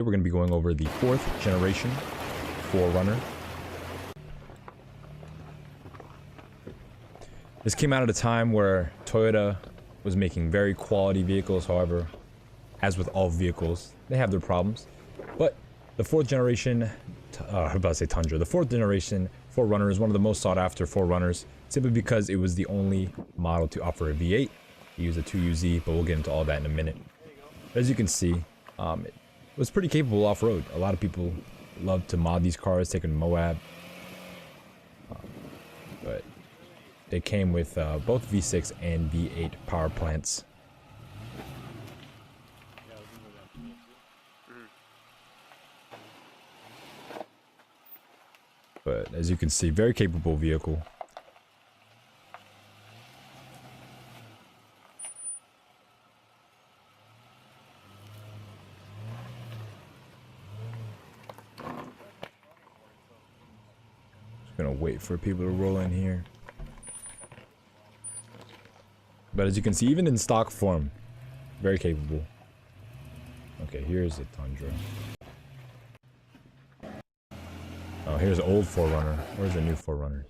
We're going to be going over the 4th generation 4Runner. This came out at a time where Toyota was making very quality vehicles. However, as with all vehicles, they have their problems. But the 4th generation, I'm about to say Tundra, the 4th generation 4Runner is one of the most sought after 4Runners, simply because it was the only model to offer a V8. It used a 2UZ, but we'll get into all that in a minute. As you can see, it was pretty capable off-road. A lot of people love to mod these cars, take them to Moab. But they came with both V6 and V8 power plants. But as you can see, very capable vehicle. Just gonna wait for people to roll in here. But as you can see, even in stock form, very capable. Okay, here's the Tundra. Oh, here's an old 4Runner. Where's the new 4Runners?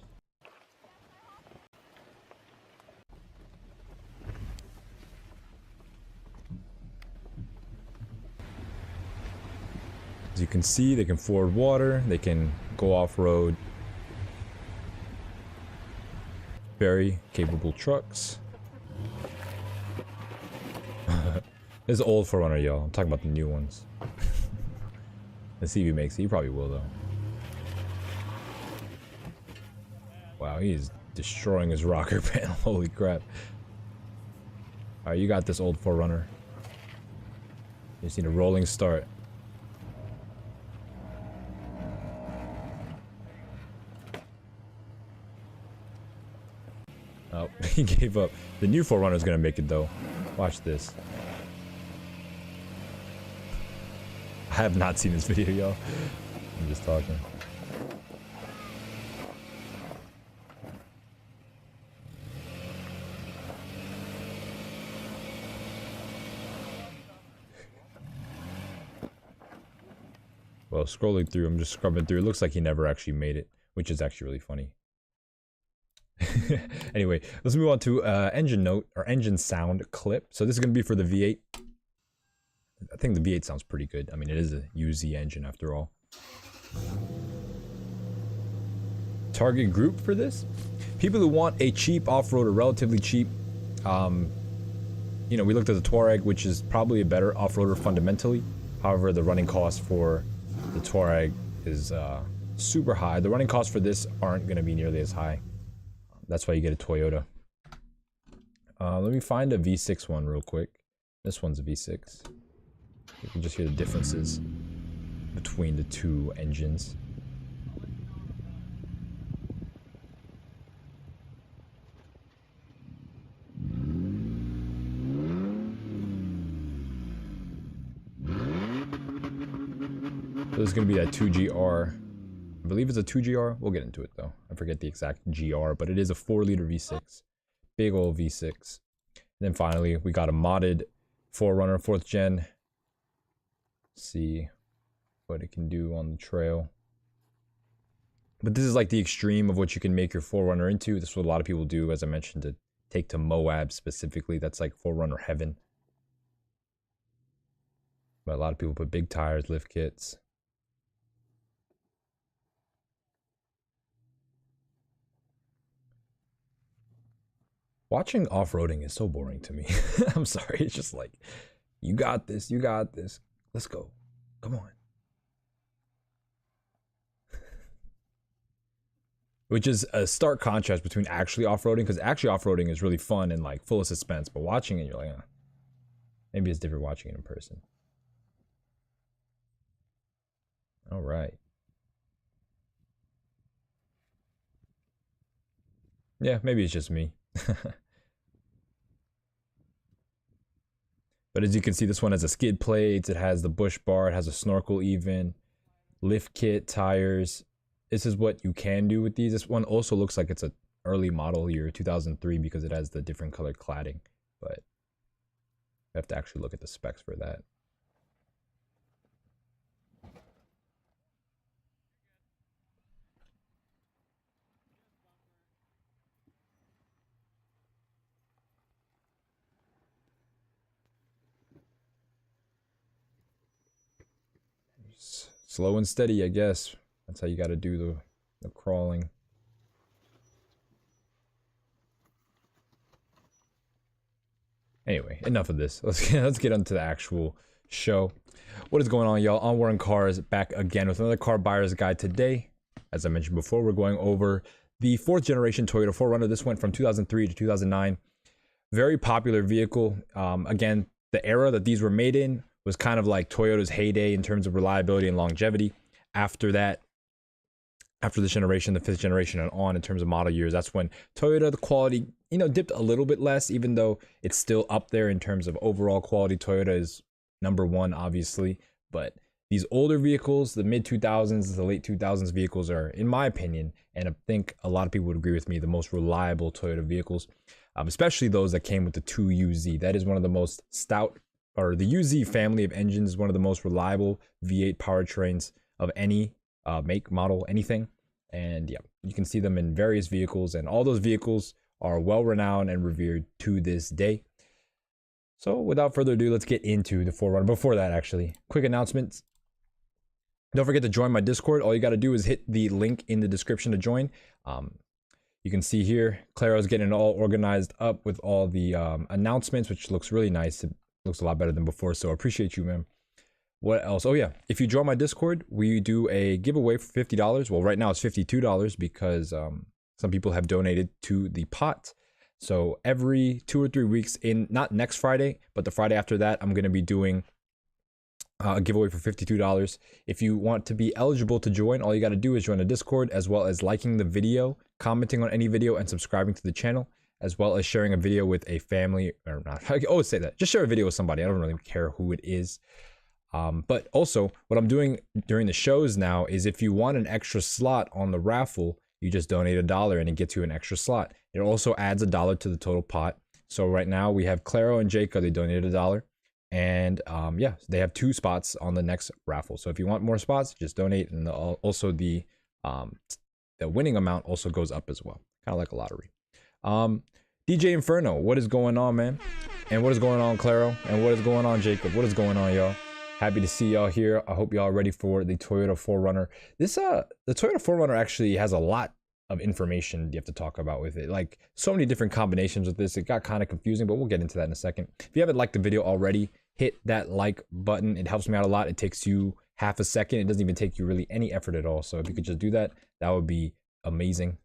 As you can see, they can ford water, they can go off-road. Very capable trucks. This is old 4Runner, y'all. I'm talking about the new ones. Let's see if he makes it. He probably will, though. Wow, he's destroying his rocker panel. Holy crap. Alright, you got this old 4Runner. You just need a rolling start. Oh, he gave up. The new 4Runner is gonna make it, though. Watch this. I have not seen this video, y'all. I'm just talking. Well, scrolling through, I'm just scrubbing through. It looks like he never actually made it, which is actually really funny. Anyway, let's move on to engine note or engine sound clip. So this is going to be for the V8. I think the V8 sounds pretty good. I mean, it is a UZ engine after all. Target group for this? People who want a cheap off-road or relatively cheap. You know, we looked at the Touareg, which is probably a better off-roader fundamentally. However, the running cost for the Touareg is super high. The running costs for this aren't going to be nearly as high. That's why you get a Toyota. Let me find a V6 one real quick. This one's a V6. You can just hear the differences between the two engines. So this is going to be that 2GR. I believe it's a 2GR. We'll get into it though. I forget the exact GR, but it is a 4-liter V6. Big old V6. And then finally, we got a modded 4Runner 4th gen. See what it can do on the trail. But this is like the extreme of what you can make your 4Runner into. This is what a lot of people do, as I mentioned, to take to Moab specifically. That's like 4Runner heaven. But a lot of people put big tires, lift kits. Watching off-roading is so boring to me. I'm sorry. It's just like, you got this, you got this. Let's go. Come on. Which is a stark contrast between actually off-roading, because actually off-roading is really fun and like full of suspense, but watching it, you're like, maybe it's different watching it in person. All right. Yeah, maybe it's just me. But as you can see, this one has a skid plates, it has the bush bar, it has a snorkel even, lift kit, tires. This is what you can do with these. This one also looks like it's a early model year 2003 because it has the different colored cladding, but you have to actually look at the specs for that. Slow and steady, I guess. That's how you got to do the crawling. Anyway, enough of this. Let's get onto the actual show. What is going on, y'all? On Warren Cars, back again with another car buyer's guide today. As I mentioned before, we're going over the 4th generation Toyota 4Runner. This went from 2003 to 2009. Very popular vehicle. Again, the era that these were made in was kind of like Toyota's heyday in terms of reliability and longevity. After that, after this generation, the 5th generation and on in terms of model years, that's when Toyota, the quality, dipped a little bit less, even though it's still up there in terms of overall quality. Toyota is #1, obviously, but these older vehicles, the mid 2000s, the late 2000s vehicles are, in my opinion, and I think a lot of people would agree with me, the most reliable Toyota vehicles, especially those that came with the 2UZ. That is one of the most stout, or the UZ family of engines is one of the most reliable V8 powertrains of any make, model, anything. And yeah, you can see them in various vehicles, and all those vehicles are well renowned and revered to this day. So without further ado, let's get into the 4Runner. Before that, actually, quick announcements. Don't forget to join my Discord. All you got to do is hit the link in the description to join. You can see here, Claro's getting it all organized up with all the announcements, which looks really nice. It looks a lot better than before, so I appreciate you, man. What else? Oh yeah, if you join my Discord, we do a giveaway for $50. Well, right now it's $52 because some people have donated to the pot. So every 2 or 3 weeks, not next Friday, but the Friday after that, I'm going to be doing a giveaway for $52. If you want to be eligible to join, all you got to do is join the Discord, as well as liking the video, commenting on any video, and subscribing to the channel, as well as sharing a video with a family, or not. I always say that. Just share a video with somebody. I don't really care who it is. But also, what I'm doing during the shows now is if you want an extra slot on the raffle, you just donate $1 and it gets you an extra slot. It also adds $1 to the total pot. So right now we have Claro and Jacob, they donated $1. And yeah, they have 2 spots on the next raffle. So if you want more spots, just donate. And also the winning amount also goes up as well. Kind of like a lottery. DJ Inferno, what is going on, man? And what is going on, Claro? And what is going on, Jacob? What is going on, y'all? Happy to see y'all here. I hope y'all are ready for the Toyota 4Runner. The Toyota 4Runner actually has a lot of information you have to talk about with it. Like, so many different combinations with this. It got kind of confusing, but we'll get into that in a second. If you haven't liked the video already, hit that like button. It helps me out a lot. It takes you half a second. It doesn't even take you really any effort at all. So if you could just do that, that would be amazing.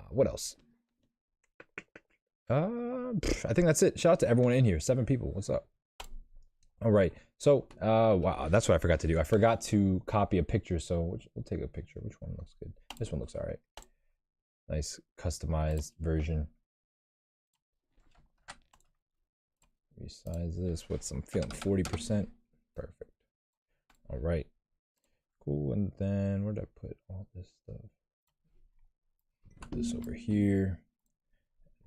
What else? I think that's it. Shout out to everyone in here. 7 people. What's up? All right, so wow, that's what I forgot to do. I forgot to copy a picture, so we'll take a picture. Which one looks good? This one looks all right. Nice customized version. Resize this. What's I'm feeling 40%. Perfect. All right, cool. And then where did I put all this stuff? Put this over here.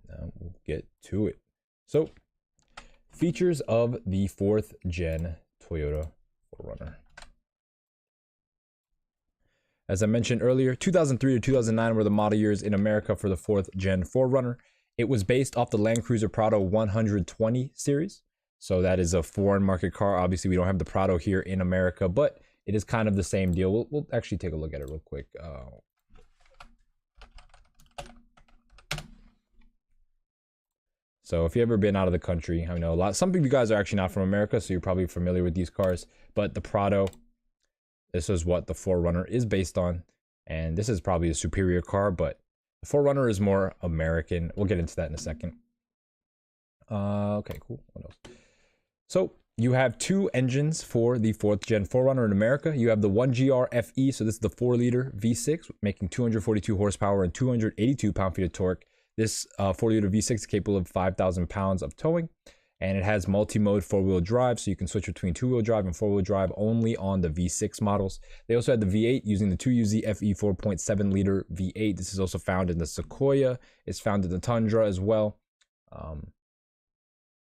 Now we'll get to it. So, features of the 4th gen Toyota 4Runner. As I mentioned earlier, 2003 to 2009 were the model years in America for the 4th gen 4Runner. It was based off the Land Cruiser Prado 120 series. So that is a foreign market car. Obviously, we don't have the Prado here in America, but it is kind of the same deal. We'll actually take a look at it real quick. So if you've ever been out of the country, I know some of you guys are actually not from America, so you're probably familiar with these cars. But the Prado, this is what the 4Runner is based on. And this is probably a superior car, but the 4Runner is more American. We'll get into that in a second. Okay, cool. What else? So you have 2 engines for the 4th gen 4Runner in America. You have the 1GR FE, so this is the 4-liter V6, making 242 horsepower and 282 pound-feet of torque. This 4-liter V6 is capable of 5,000 pounds of towing, and it has multi-mode 4-wheel drive, so you can switch between 2-wheel drive and 4-wheel drive only on the V6 models. They also had the V8 using the 2UZ FE 4.7-liter V8. This is also found in the Sequoia. It's found in the Tundra as well.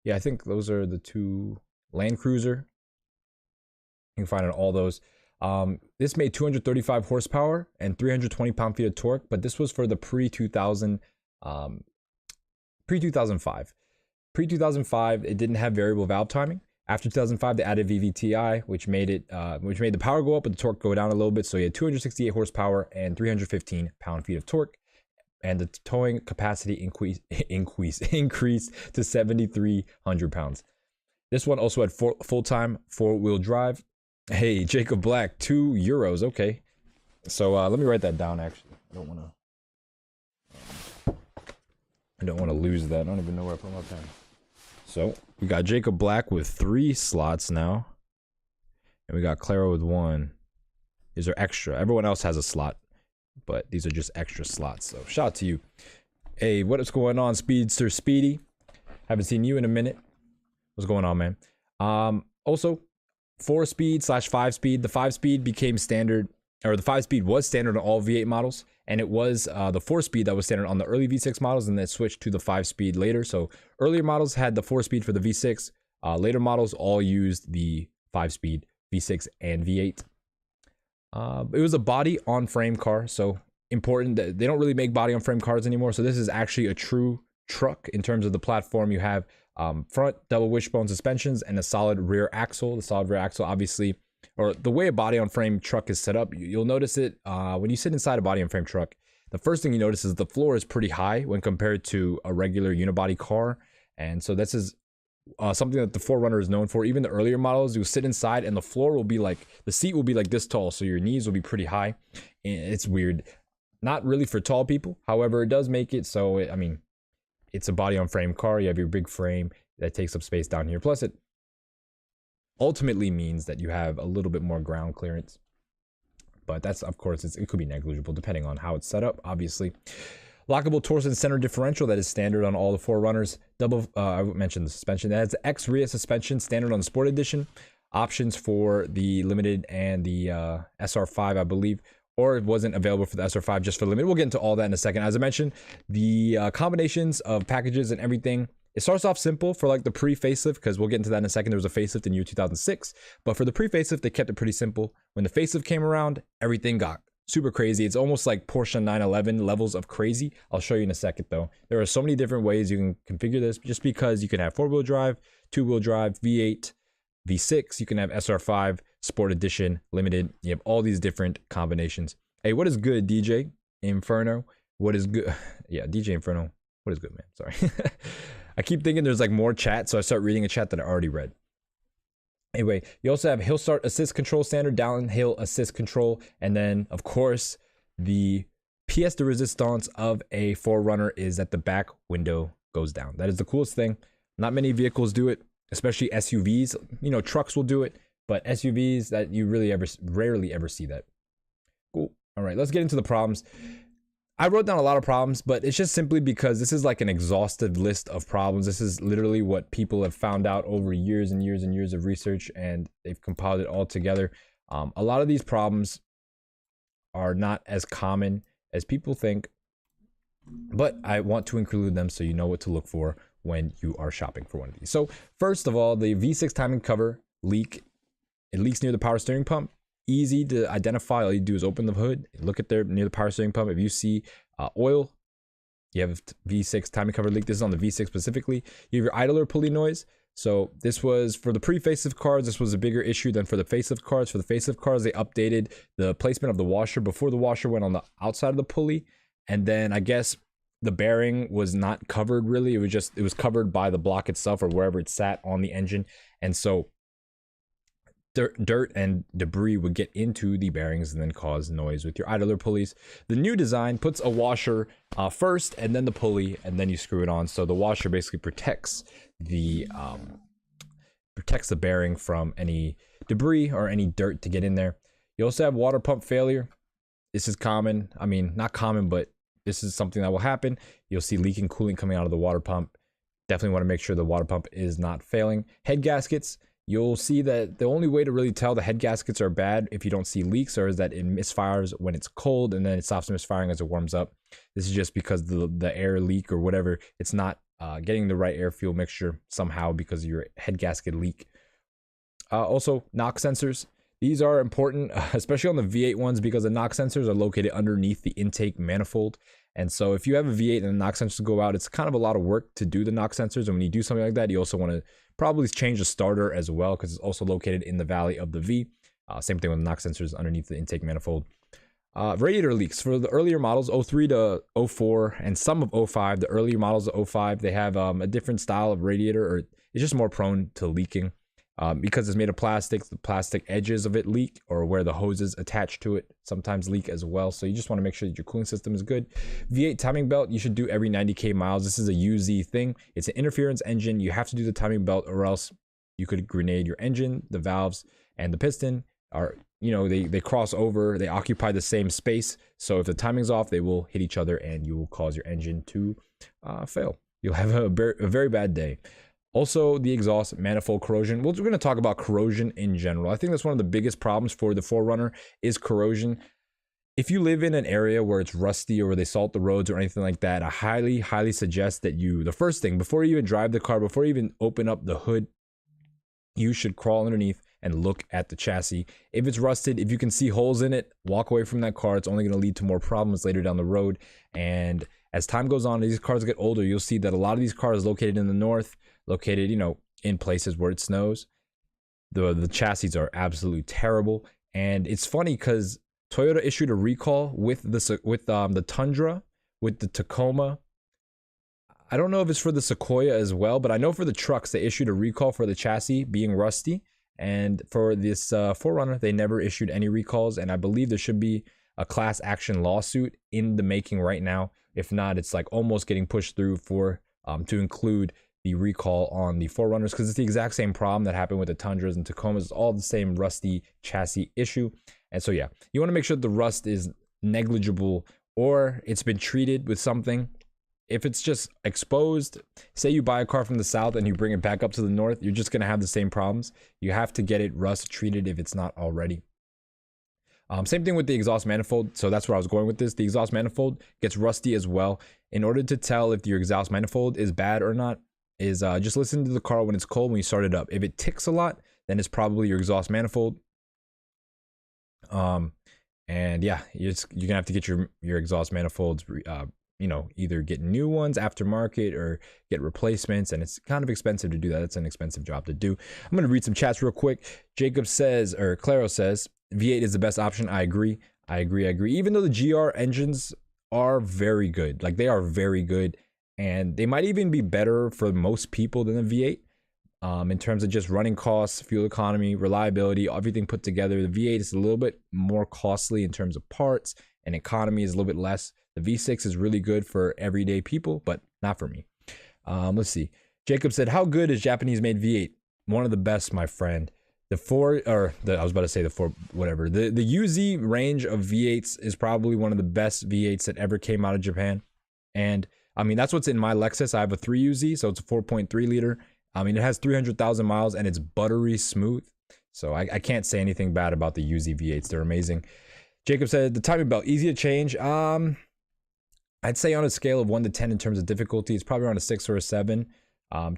Yeah, I think those are the 2 Land Cruiser. You can find it on all those. This made 235 horsepower and 320 pound-feet of torque, but this was for the pre-2005. Pre-2005, it didn't have variable valve timing. After 2005, they added VVTi, which made the power go up, but the torque go down a little bit. So you had 268 horsepower and 315 pound-feet of torque, and the towing capacity increased to 7,300 pounds. This one also had full-time four-wheel drive. Hey, Jacob Black, €2. Okay, so let me write that down. Actually, I don't want to lose that. I don't even know where I put my pen. So we got Jacob Black with 3 slots now, and we got Clara with 1. These are extra. Everyone else has a slot, but these are just extra slots. So shout out to you. Hey, what is going on, Speedster Speedy? Haven't seen you in a minute. What's going on, man? Also, 4-speed / 5-speed. The 5-speed became standard, or the 5-speed was standard on all V8 models, and it was the 4-speed that was standard on the early V6 models, and then switched to the 5-speed later. So earlier models had the 4-speed for the V6. Later models all used the 5-speed V6 and V8. It was a body on frame car, so important that they don't really make body on frame cars anymore. So this is actually a true truck in terms of the platform. You have front double wishbone suspensions and a solid rear axle. The solid rear axle, obviously, or the way a body on frame truck is set up, you'll notice it when you sit inside a body on frame truck. The first thing you notice is the floor is pretty high when compared to a regular unibody car, and so this is something that the 4Runner is known for. Even the earlier models, you sit inside and the floor will be like, the seat will be like this tall, so your knees will be pretty high. And it's weird, not really for tall people. However, it does make it so I mean, it's a body on frame car. You have your big frame that takes up space down here. Plus, it ultimately means that you have a little bit more ground clearance. But that's, of course, it could be negligible depending on how it's set up, obviously. Lockable torsion center differential that is standard on all the 4Runners. I mentioned the suspension. That has X-rear suspension, standard on the Sport Edition. Options for the Limited and the SR5, I believe. Or it wasn't available for the SR5, just for Limited. We'll get into all that in a second. As I mentioned, the combinations of packages and everything, it starts off simple for like the pre-facelift, because we'll get into that in a second. There was a facelift in year 2006. But for the pre-facelift, they kept it pretty simple. When the facelift came around, everything got super crazy. It's almost like Porsche 911 levels of crazy. I'll show you in a second, though. There are so many different ways you can configure this, just because you can have 4-wheel drive, 2-wheel drive, V8, V6. You can have SR5, Sport Edition, Limited. You have all these different combinations. Hey, what is good, DJ Inferno? What is good? Yeah, DJ Inferno. What is good, man? Sorry. I keep thinking there's like more chat, so I start reading a chat that I already read. Anyway, you also have hill start assist control standard, downhill assist control, and then, of course, the pièce de résistance of a 4Runner is that the back window goes down. That is the coolest thing. Not many vehicles do it, especially SUVs. You know, trucks will do it, but SUVs, that you really rarely ever see that. Cool. All right, let's get into the problems. I wrote down a lot of problems, but it's just simply because this is like an exhaustive list of problems. This is literally what people have found out over years and years and years of research, and they've compiled it all together. A lot of these problems are not as common as people think, but I want to include them so you know what to look for when you are shopping for one of these. So first of all, the V6 timing cover leak. It leaks near the power steering pump. Easy to identify. All you do is open the hood, look at there near the power steering pump. If you see oil, you have V6 timing cover leak. This is on the V6 specifically. You have your idler pulley noise. So this was for the pre-facelift cars. This was a bigger issue than for the facelift cars. For the facelift cars, they updated the placement of the washer. Before, the washer went on the outside of the pulley, and then I guess the bearing was not covered really. It was covered by the block itself or wherever it sat on the engine, and so dirt and debris would get into the bearings and then cause noise with your idler pulleys. The new design puts a washer first and then the pulley, and then you screw it on. So the washer basically protects the bearing from any debris or any dirt to get in there. You also have water pump failure. This is common. I mean, not common, but this is something that will happen. You'll see leaking coolant coming out of the water pump. Definitely want to make sure the water pump is not failing. Head gaskets. You'll see that the only way to really tell the head gaskets are bad if you don't see leaks, or is that it misfires when it's cold and then it stops misfiring as it warms up. This is just because the air leak or whatever, it's not getting the right air fuel mixture somehow because of your head gasket leak. Also, knock sensors. These are important, especially on the V8 ones, because the knock sensors are located underneath the intake manifold. And so if you have a V8 and the knock sensors go out, it's kind of a lot of work to do the knock sensors. And when you do something like that, you also want to Probably change the starter as well because it's also located in the valley of the V. Same thing with knock sensors underneath the intake manifold. Radiator leaks for the earlier models, 03 to 04, and some of 05. The earlier models of 05, they have a different style of radiator, or it's just more prone to leaking. Because it's made of plastic, the plastic edges of it leak, or where the hoses attached to it sometimes leak as well. So you just want to make sure that your cooling system is good. V8 timing belt, you should do every 90k miles. This is a UZ thing. It's an interference engine. You have to do the timing belt, or else you could grenade your engine. The valves and the piston are, you know, they cross over, they occupy the same space. So if the timing's off, they will hit each other and you will cause your engine to fail. You'll have a very bad day. Also, the exhaust manifold corrosion. We're going to talk about corrosion in general. I think that's one of the biggest problems for the 4Runner is corrosion. If you live in an area where it's rusty or where they salt the roads or anything like that, I highly suggest that the first thing, before you even drive the car, before you even open up the hood, you should crawl underneath and look at the chassis. If it's rusted, if you can see holes in it, walk away from that car. It's only going to lead to more problems later down the road. And as time goes on, as these cars get older, you'll see that a lot of these cars located in the north, located, you know, in places where it snows, the chassis are absolutely terrible. And it's funny because Toyota issued a recall with the Tundra, with the Tacoma. I don't know if it's for the Sequoia as well, but I know for the trucks they issued a recall for the chassis being rusty, and for this 4Runner they never issued any recalls. And I believe there should be a class action lawsuit in the making right now. If not, it's like almost getting pushed through for to include the recall on the 4Runners, because it's the exact same problem that happened with the Tundras and Tacomas. It's all the same rusty chassis issue. And so yeah, you want to make sure the rust is negligible or it's been treated with something. If it's just exposed, say you buy a car from the south and you bring it back up to the north, you're just going to have the same problems. You have to get it rust treated if it's not already. Same thing with the exhaust manifold. So that's where I was going with this. The exhaust manifold gets rusty as well. In order to tell if your exhaust manifold is bad or not, is just listen to the car when it's cold when you start it up. If it ticks a lot, then it's probably your exhaust manifold. And yeah, you're gonna have to get your exhaust manifolds, you know, either get new ones aftermarket or get replacements, and it's kind of expensive to do that. It's an expensive job to do. I'm gonna read some chats real quick. Jacob says, or Claro says, V8 is the best option. I agree. Even though the GR engines are very good, like they are very good, and they might even be better for most people than the V8 in terms of just running costs, fuel economy, reliability, everything put together. The V8 is a little bit more costly in terms of parts, and economy is a little bit less. The V6 is really good for everyday people, but not for me. Let's see. Jacob said, how good is Japanese made V8? One of the best, my friend. The UZ range of V8s is probably one of the best V8s that ever came out of Japan. And I mean, that's what's in my Lexus. I have a 3UZ, so it's a 4.3 liter. I mean, it has 300,000 miles and it's buttery smooth. So I can't say anything bad about the UZ V8s. They're amazing. Jacob said, the timing belt, easy to change. I'd say on a scale of 1 to 10 in terms of difficulty, it's probably around a 6 or a 7.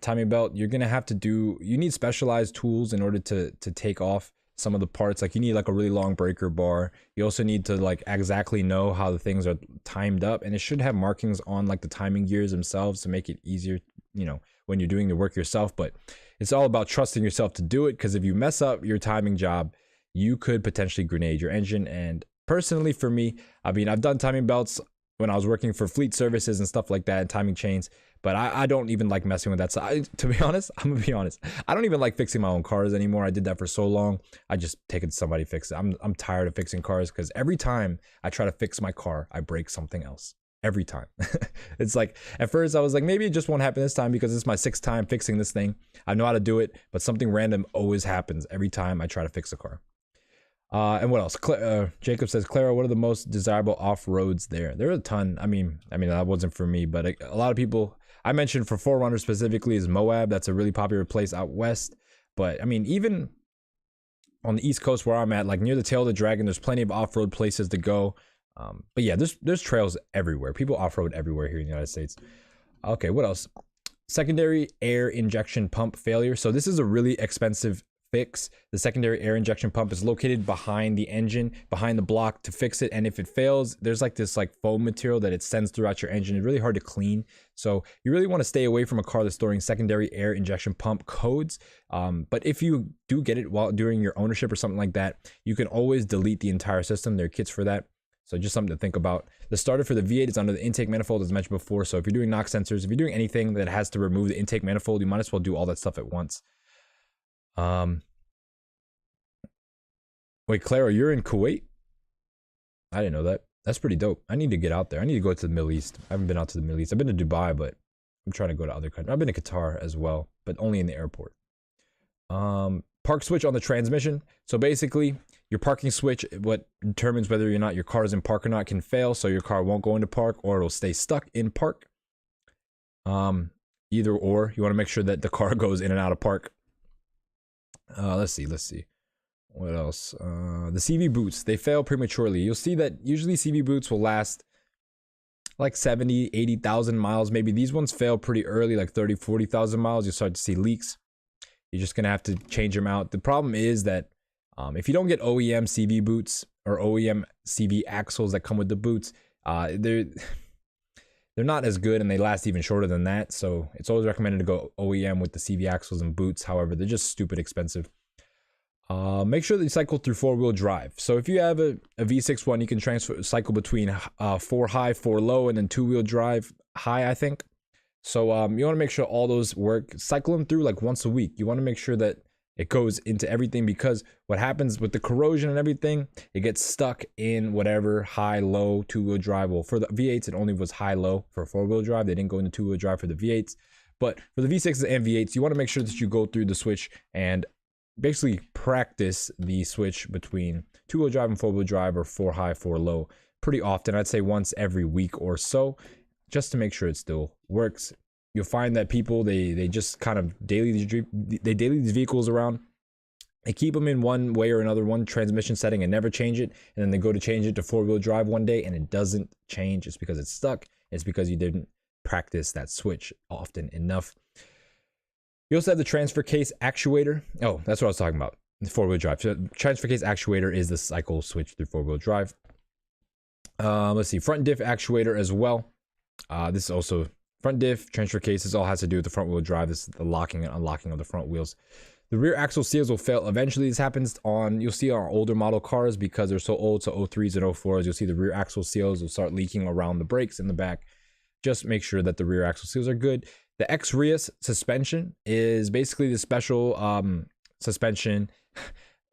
Timing belt, you're going to have to you need specialized tools in order to take off some of the parts. Like you need like a really long breaker bar. You also need to like exactly know how the things are timed up, and it should have markings on like the timing gears themselves to make it easier, you know, when you're doing the work yourself. But it's all about trusting yourself to do it, because if you mess up your timing job, you could potentially grenade your engine. And personally for me, I mean, I've done timing belts when I was working for fleet services and stuff like that, and timing chains, but I don't even like messing with that. So to be honest, I'm gonna be honest, I don't even like fixing my own cars anymore. I did that for so long. I just take it to somebody fix it. I'm tired of fixing cars, because every time I try to fix my car, I break something else. Every time. It's like, at first I was like, maybe it just won't happen this time because it's my 6th time fixing this thing. I know how to do it, but something random always happens every time I try to fix a car. And what else? Jacob says, Clara, what are the most desirable off-roads there? There are a ton. I mean, that wasn't for me, but a lot of people, I mentioned for 4Runner specifically, is Moab. That's a really popular place out west. But I mean, even on the East Coast where I'm at, like near the tail of the dragon, there's plenty of off-road places to go. But yeah, there's trails everywhere. People off-road everywhere here in the United States. Okay, what else? Secondary air injection pump failure. So this is a really expensive fix. The secondary air injection pump is located behind the engine, behind the block to fix it. And if it fails, there's like this like foam material that it sends throughout your engine. It's really hard to clean. So you really want to stay away from a car that's storing secondary air injection pump codes. But if you do get it while during your ownership or something like that, you can always delete the entire system. There are kits for that. So just something to think about. The starter for the V8 is under the intake manifold, as mentioned before. So if you're doing knock sensors, if you're doing anything that has to remove the intake manifold, you might as well do all that stuff at once. Wait, Clara, you're in Kuwait? I didn't know that. That's pretty dope. I need to get out there. I need to go to the Middle East. I haven't been out to the Middle East. I've been to Dubai, but I'm trying to go to other countries. I've been to Qatar as well, but only in the airport. Park switch on the transmission. So basically, your parking switch, what determines whether or not your car is in park or not, can fail. So your car won't go into park, or it'll stay stuck in park. Either or. You want to make sure that the car goes in and out of park. Let's see. What else? The CV boots, they fail prematurely. You'll see that usually CV boots will last like 70, 80,000 miles. Maybe these ones fail pretty early, like 30, 40,000 miles. You'll start to see leaks. You're just going to have to change them out. The problem is that if you don't get OEM CV boots or OEM CV axles that come with the boots, they're not as good, and they last even shorter than that. So it's always recommended to go OEM with the CV axles and boots. However, they're just stupid expensive. Make sure that you cycle through 4-wheel drive. So if you have a V6 one, you can cycle between 4 high, 4 low, and then 2-wheel drive high, I think. So you want to make sure all those work. Cycle them through like once a week. You want to make sure that it goes into everything, because what happens with the corrosion and everything, it gets stuck in whatever high, low, 2-wheel drive. Well, for the V8s, it only was high, low. For 4-wheel drive, they didn't go into 2-wheel drive for the V8s. But for the V6s and V8s, you want to make sure that you go through the switch and basically practice the switch between 2-wheel drive and 4-wheel drive, or 4 high, 4 low, pretty often. I'd say once every week or so, just to make sure it still works. You'll find that people, they just kind of daily these vehicles around. They keep them in one way or another, one transmission setting, and never change it. And then they go to change it to 4-wheel drive one day and it doesn't change. It's because it's stuck. It's because you didn't practice that switch often enough. You also have the transfer case actuator. Oh, that's what I was talking about. The 4-wheel drive. So transfer case actuator is the cycle switch through 4-wheel drive. Let's see, front diff actuator as well. This is also front diff, transfer case. This all has to do with the front wheel drive. This is the locking and unlocking of the front wheels. The rear axle seals will fail eventually. This happens on, you'll see on older model cars because they're so old, so 03s and 04s, you'll see the rear axle seals will start leaking around the brakes in the back. Just make sure that the rear axle seals are good. The X-Reus suspension is basically the special suspension.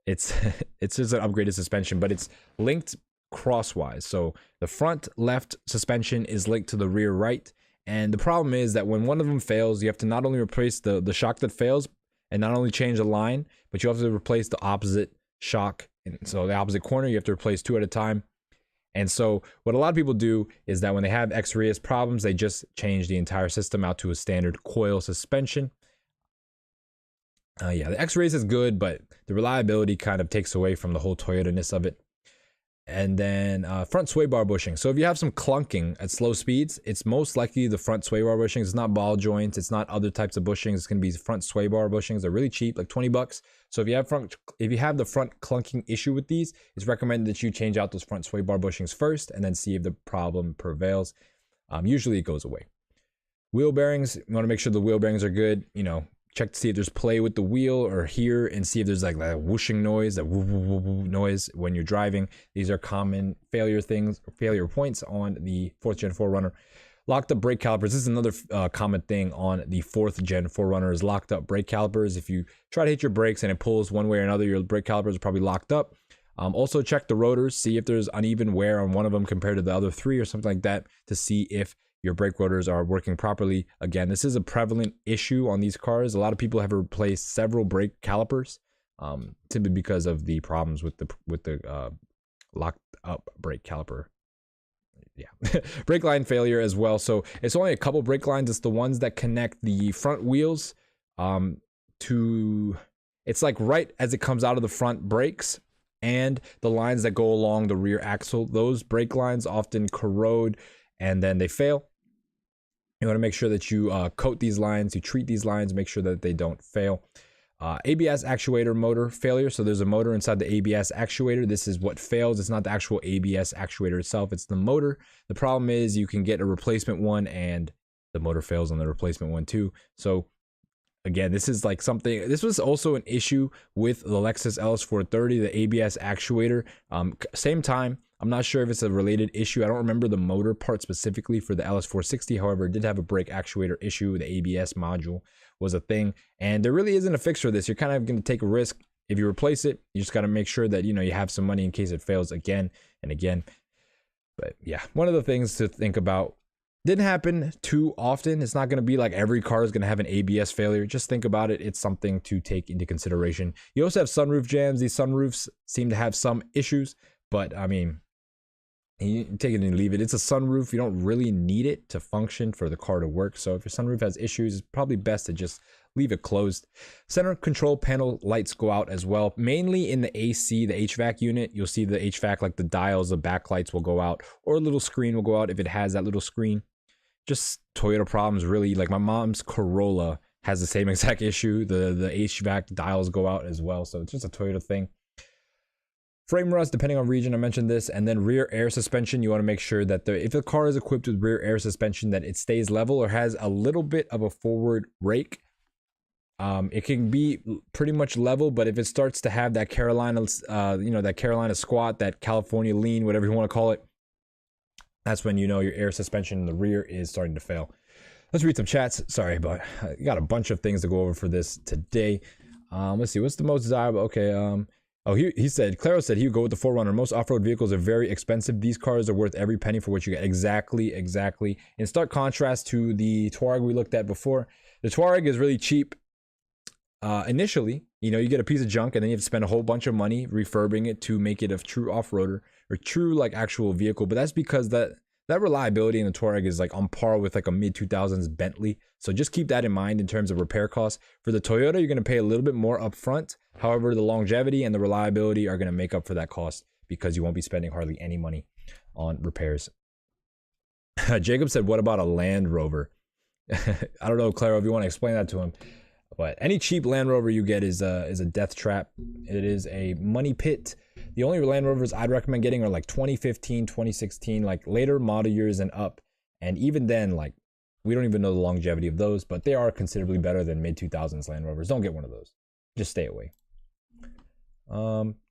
It's just an upgraded suspension, but it's linked crosswise. So the front left suspension is linked to the rear right. And the problem is that when one of them fails, you have to not only replace the shock that fails and not only change the line, but you have to replace the opposite shock. And so the opposite corner, you have to replace 2 at a time. And so what a lot of people do is that when they have X-Reus problems, they just change the entire system out to a standard coil suspension. Yeah, the X-Reus is good, but the reliability kind of takes away from the whole Toyota-ness of it. And then front sway bar bushing. So if you have some clunking at slow speeds, it's most likely the front sway bar bushings. It's not ball joints. It's not other types of bushings. It's going to be front sway bar bushings. They're really cheap, like 20 bucks. So if you have the front clunking issue with these, it's recommended that you change out those front sway bar bushings first and then see if the problem prevails. Usually it goes away. Wheel bearings, you want to make sure the wheel bearings are good. You know, check to see if there's play with the wheel or hear and see if there's like that whooshing noise, that woo woo woo noise when you're driving. These are common failure points on the 4th gen 4Runner. Locked up brake calipers. This is another common thing on the 4th gen 4Runner is locked up brake calipers. If you try to hit your brakes and it pulls one way or another, your brake calipers are probably locked up. Also check the rotors, see if there's uneven wear on one of them compared to the other 3 or something like that to see if your brake rotors are working properly. Again, this is a prevalent issue on these cars. A lot of people have replaced several brake calipers, simply because of the problems with the locked up brake caliper. Yeah, brake line failure as well. So it's only a couple brake lines. It's the ones that connect the front wheels to. It's like right as it comes out of the front brakes and the lines that go along the rear axle. Those brake lines often corrode and then they fail. You want to make sure that you coat these lines, you treat these lines, make sure that they don't fail. ABS actuator motor failure. So there's a motor inside the ABS actuator. This is what fails. It's not the actual ABS actuator itself. It's the motor. The problem is you can get a replacement one and the motor fails on the replacement one too. So again, this is like something, this was also an issue with the Lexus LS430, the ABS actuator. Same time, I'm not sure if it's a related issue. I don't remember the motor part specifically for the LS460. However, it did have a brake actuator issue. The ABS module was a thing. And there really isn't a fix for this. You're kind of going to take a risk. If you replace it, you just got to make sure that, you know, you have some money in case it fails again and again. But yeah, one of the things to think about. Didn't happen too often. It's not going to be like every car is going to have an ABS failure. Just think about it. It's something to take into consideration. You also have sunroof jams. These sunroofs seem to have some issues, but I mean, you take it and leave it. It's a sunroof. You don't really need it to function for the car to work. So if your sunroof has issues, it's probably best to just leave it closed. Center control panel lights go out as well, mainly in the AC, the HVAC unit. You'll see the HVAC, like the dials, the backlights will go out, or a little screen will go out if it has that little screen. Just Toyota problems, really. Like my mom's Corolla has the same exact issue. The HVAC dials go out as well. So it's just a Toyota thing. Frame rust, depending on region, I mentioned this. And then rear air suspension, you want to make sure that if the car is equipped with rear air suspension, that it stays level or has a little bit of a forward rake. It can be pretty much level, but if it starts to have that Carolina, that Carolina squat, that California lean, whatever you want to call it, that's when you know your air suspension in the rear is starting to fail. Let's read some chats. Sorry, but I got a bunch of things to go over for this today. Let's see, what's the most desirable? Okay, he said, Claro said he would go with the 4Runner. Most off-road vehicles are very expensive. These cars are worth every penny for what you get. Exactly. In stark contrast to the Touareg we looked at before, the Touareg is really cheap. Initially, you know, you get a piece of junk and then you have to spend a whole bunch of money refurbing it to make it a true off-roader or true like actual vehicle. But that's because that reliability in the Touareg is like on par with like a mid-2000s Bentley. So just keep that in mind in terms of repair costs. For the Toyota, you're going to pay a little bit more upfront. However, the longevity and the reliability are going to make up for that cost because you won't be spending hardly any money on repairs. Jacob said, what about a Land Rover? I don't know, Claro, if you want to explain that to him. But any cheap Land Rover you get is a death trap. It is a money pit. The only Land Rovers I'd recommend getting are like 2015, 2016, like later model years and up. And even then, like, we don't even know the longevity of those, but they are considerably better than mid-2000s Land Rovers. Don't get one of those. Just stay away.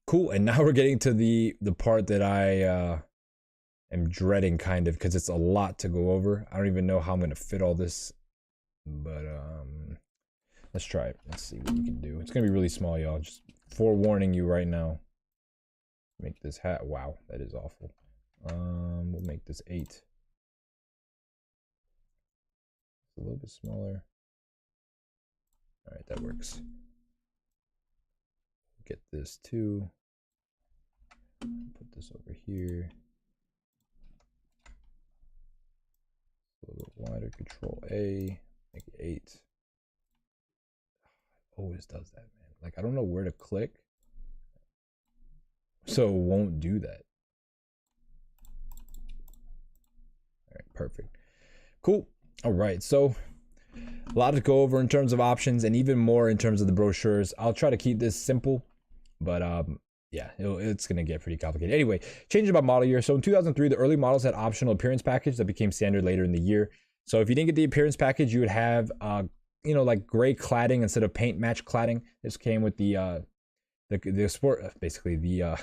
Cool. And now we're getting to the part that I am dreading, kind of, because it's a lot to go over. I don't even know how I'm going to fit all this, but let's try it. Let's see what we can do. It's going to be really small, y'all. Just forewarning you right now. Make this hat. Wow, that is awful. We'll make this 8. It's a little bit smaller. All right, that works. Get this too. Put this over here. A little bit wider. Control A. Make it 8. Always does that, man. Like, I don't know where to click, so it won't do that. All right, perfect. Cool. All right, so a lot to go over in terms of options and even more in terms of the brochures. I'll try to keep this simple, but yeah, it's going to get pretty complicated. Anyway, changing about model year. So in 2003, the early models had optional appearance package that became standard later in the year. So if you didn't get the appearance package, you would have you know, like gray cladding instead of paint match cladding. This came with the sport, basically the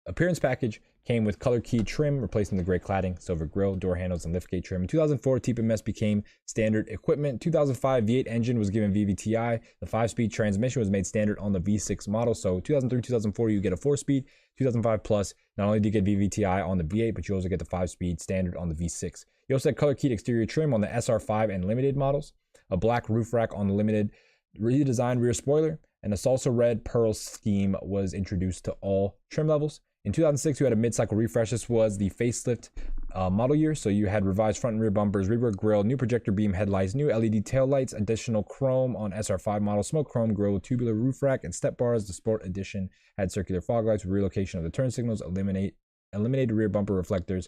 appearance package came with color key trim, replacing the gray cladding, silver grille, door handles, and liftgate trim. In 2004, TPMS became standard equipment. 2005, V8 engine was given VVTi. The 5-speed transmission was made standard on the V6 model. So 2003, 2004, you get a 4-speed. 2005 plus, not only do you get VVTi on the V8, but you also get the 5-speed standard on the V6. You also had color keyed exterior trim on the SR5 and limited models, a black roof rack on the limited, redesigned rear spoiler, and a salsa red pearl scheme was introduced to all trim levels. In 2006, you had a mid-cycle refresh. This was the facelift model year. So you had revised front and rear bumpers, rear grille, new projector beam headlights, new LED taillights, additional chrome on SR5 model, smoke chrome grille, tubular roof rack, and step bars. The Sport Edition had circular fog lights with relocation of the turn signals, eliminated rear bumper reflectors.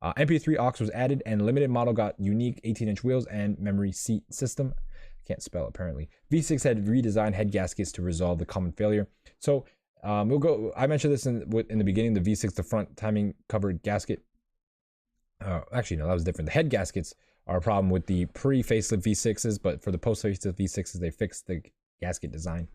MP3 aux was added, and limited model got unique 18-inch wheels and memory seat system. Can't spell apparently. V6 had redesigned head gaskets to resolve the common failure. So we'll go. I mentioned this in the beginning. The V6, the front timing covered gasket. Actually, no, that was different. The head gaskets are a problem with the pre-facelift V6s, but for the post-facelift V6s, they fixed the gasket design.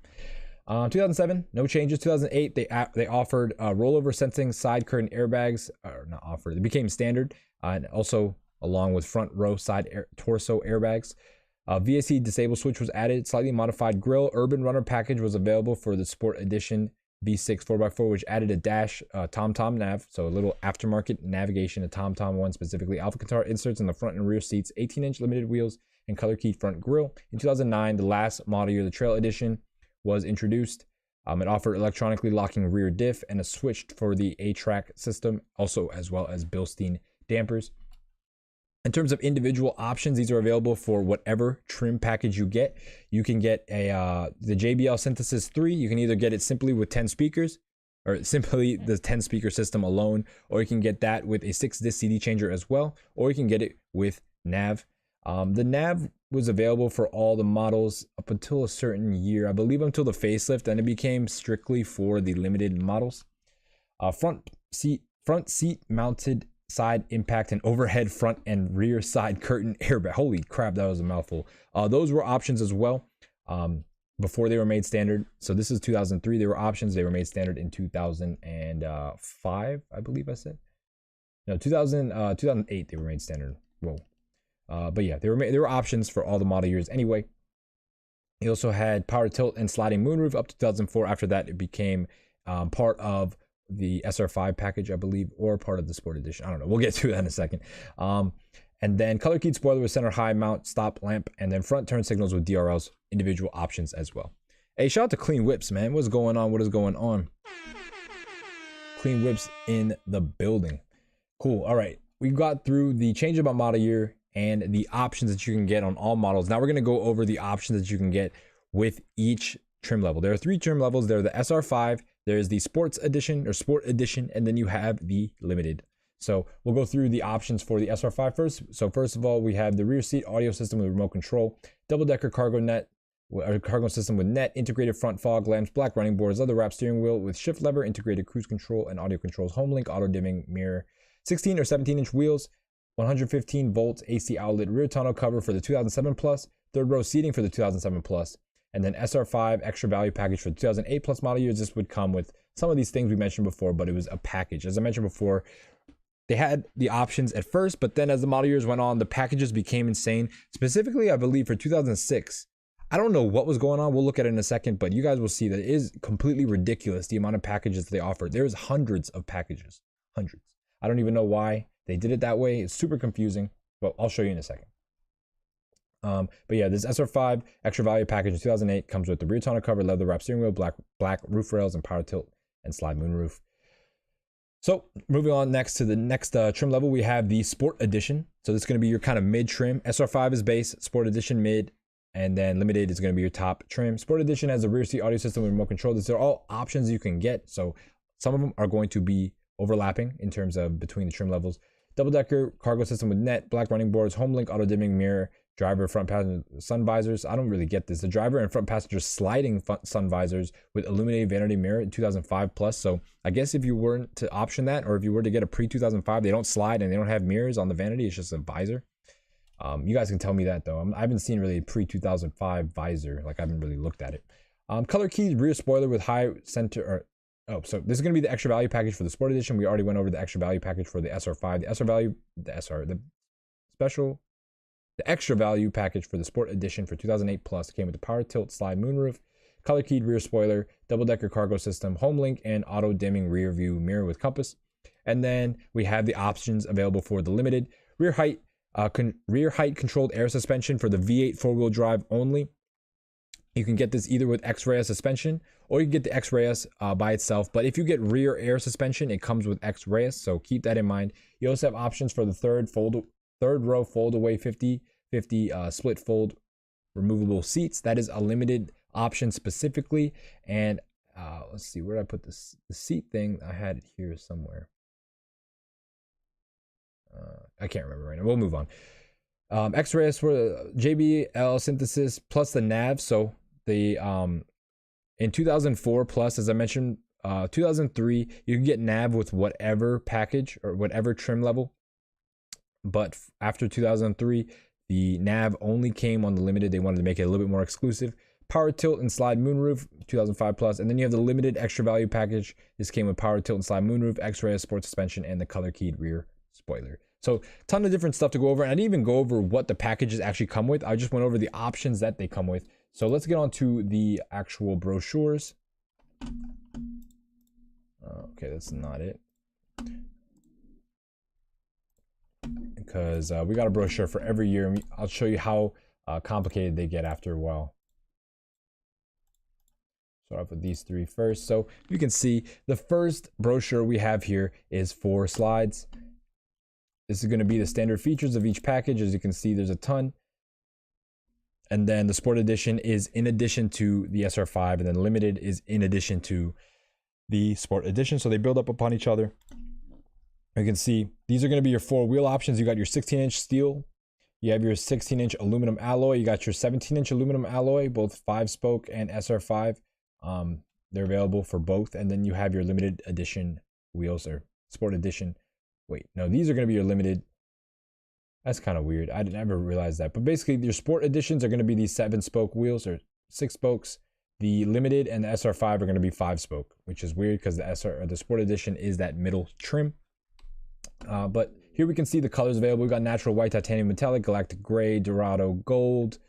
2007, no changes. 2008, they offered rollover sensing side curtain airbags, or not offered, it became standard, and also along with front row side torso airbags. VSC disable switch was added. Slightly modified grille. Urban Runner package was available for the Sport Edition V6 4x4, which added a dash TomTom nav, so a little aftermarket navigation, a TomTom one specifically. Alpha guitar inserts in the front and rear seats, 18-inch limited wheels, and color keyed front grille. In 2009, the last model year, the Trail Edition, was introduced. It offered electronically locking rear diff and a switch for the A-track system, also as well as Bilstein dampers. In terms of individual options, these are available for whatever trim package you get. You can get the JBL Synthesis 3. You can either get it simply with 10 speakers, or simply the 10 speaker system alone, or you can get that with a 6-disc CD changer as well, or you can get it with nav. The nav was available for all the models up until a certain year, I believe until the facelift, and it became strictly for the limited models. Front seat mounted side impact and overhead front and rear side curtain airbag. Holy crap, that was a mouthful. Those were options as well before they were made standard. So this is 2003. They were options. They were made standard in 2005, I believe I said. No, 2008 they were made standard. Whoa. But yeah, they were options for all the model years anyway. He also had power tilt and sliding moonroof up to 2004. After that, it became part of the SR5 package, I believe, or part of the Sport Edition. I don't know. We'll get to that in a second. And then color keyed spoiler with center high mount stop lamp, and then front turn signals with DRLs, individual options as well. Hey, shout out to Clean Whips, man. What's going on? What is going on? Clean Whips in the building. Cool. All right. We got through the change about model year and the options that you can get on all models. Now we're going to go over the options that you can get with each trim level. There are 3 trim levels. There are the SR5, there's the Sports Edition or Sport Edition, and then you have the Limited. So we'll go through the options for the SR5 first. So first of all, we have the rear seat audio system with remote control, double-decker cargo system with net, integrated front fog lamps, black running boards, leather wrap steering wheel with shift lever, integrated cruise control and audio controls, home link, auto dimming mirror, 16 or 17-inch wheels, 115 volts AC outlet, rear tonneau cover for the 2007 Plus, third row seating for the 2007 Plus, and then SR5 extra value package for the 2008 Plus model years. This would come with some of these things we mentioned before, but it was a package. As I mentioned before, they had the options at first, but then as the model years went on, the packages became insane. Specifically, I believe for 2006, I don't know what was going on. We'll look at it in a second, but you guys will see that it is completely ridiculous the amount of packages they offered. There's hundreds of packages, hundreds. I don't even know why they did it that way. It's super confusing, but I'll show you in a second. But yeah, this SR5 extra value package in 2008 comes with the rear tonneau cover, leather wrap steering wheel, black roof rails, and power tilt and slide moonroof. So moving on next to the next trim level, we have the Sport Edition. So this is going to be your kind of mid trim. SR5 is base, Sport Edition mid, and then Limited is going to be your top trim. Sport Edition has a rear seat audio system with remote control. These are all options you can get. So some of them are going to be overlapping in terms of between the trim levels. Double decker cargo system with net, black running boards, home link, auto dimming mirror, driver front passenger sun visors. I don't really get this. The driver and front passenger sliding sun visors with illuminated vanity mirror in 2005 Plus. So I guess if you weren't to option that, or if you were to get a pre-2005, they don't slide and they don't have mirrors on the vanity. It's just a visor. You guys can tell me that though. I haven't seen really a pre-2005 visor. Like I haven't really looked at it. Color keyed rear spoiler with high center. So this is going to be the extra value package for the Sport Edition. We already went over the extra value package for the SR5. The extra value package for the Sport Edition for 2008 Plus came with the power tilt slide moonroof, color keyed rear spoiler, double decker cargo system, home link, and auto dimming rear view mirror with compass. And then we have the options available for the Limited: rear height controlled air suspension for the V8 4-wheel drive only. You can get this either with X-Rayas suspension, or you can get the X-Rayas by itself. But if you get rear air suspension, it comes with X-Rayas, so keep that in mind. You also have options for the third row fold away 50/50 split fold removable seats. That is a Limited option specifically. And let's see, where did I put this? The seat thing, I had it here somewhere. I can't remember right now. We'll move on. X-ray for JBL synthesis plus the nav. So the in 2004 plus, as I mentioned, 2003 you can get nav with whatever package or whatever trim level, but after 2003 the nav only came on the limited. They wanted to make it a little bit more exclusive. Power tilt and slide moonroof 2005 plus, and then you have the limited extra value package. This came with power tilt and slide moonroof, X-ray sport suspension, and the color keyed rear spoiler. So ton of different stuff to go over. And I didn't even go over what the packages actually come with. I just went over the options that they come with. So let's get on to the actual brochures. Okay, that's not it, because we got a brochure for every year, and I'll show you how complicated they get after a while. Start off with these three first. So you can see the first brochure we have here is 4 slides. This is going to be the standard features of each package. As you can see, there's a ton. And then the Sport Edition is in addition to the SR5, and then Limited is in addition to the Sport Edition. So they build up upon each other. You can see these are going to be your 4 wheel options. You got your 16-inch steel. You have your 16-inch aluminum alloy. You got your 17-inch aluminum alloy, both 5-spoke and SR5. They're available for both. And then you have your limited edition wheels, or Sport Edition. Wait, no, these are going to be your limited. That's kind of weird. I never realized that. But basically, your Sport Editions are going to be these 7-spoke wheels, or 6 spokes. The limited and the SR5 are going to be 5-spoke, which is weird because the Sport Edition is that middle trim. But here we can see the colors available. We've got natural white, titanium metallic, galactic gray, dorado gold,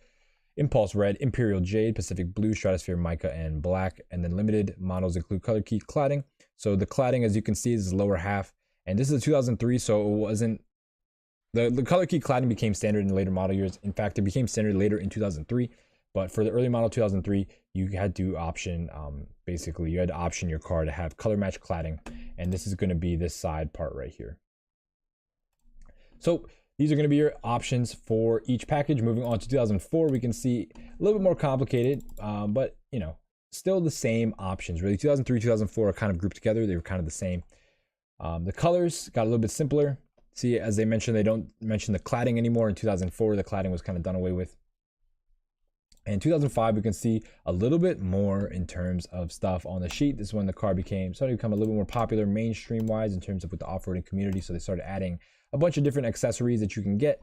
impulse red, imperial jade, Pacific blue, stratosphere mica, and black. And then limited models include color key cladding. So the cladding, as you can see, is the lower half. And this is a 2003, so it wasn't... The color key cladding became standard in later model years. In fact, it became standard later in 2003. But for the early model 2003, you had to option, basically, you had to option your car to have color match cladding. And this is going to be this side part right here. So these are going to be your options for each package. Moving on to 2004, we can see a little bit more complicated, but, you know, still the same options. Really, 2003, 2004 are kind of grouped together. They were kind of the same. The colors got a little bit simpler. See, as they mentioned, they don't mention the cladding anymore. In 2004, the cladding was kind of done away with. In 2005, we can see a little bit more in terms of stuff on the sheet. This is when the car started to become a little bit more popular mainstream-wise in terms of with the off-roading community. So they started adding a bunch of different accessories that you can get.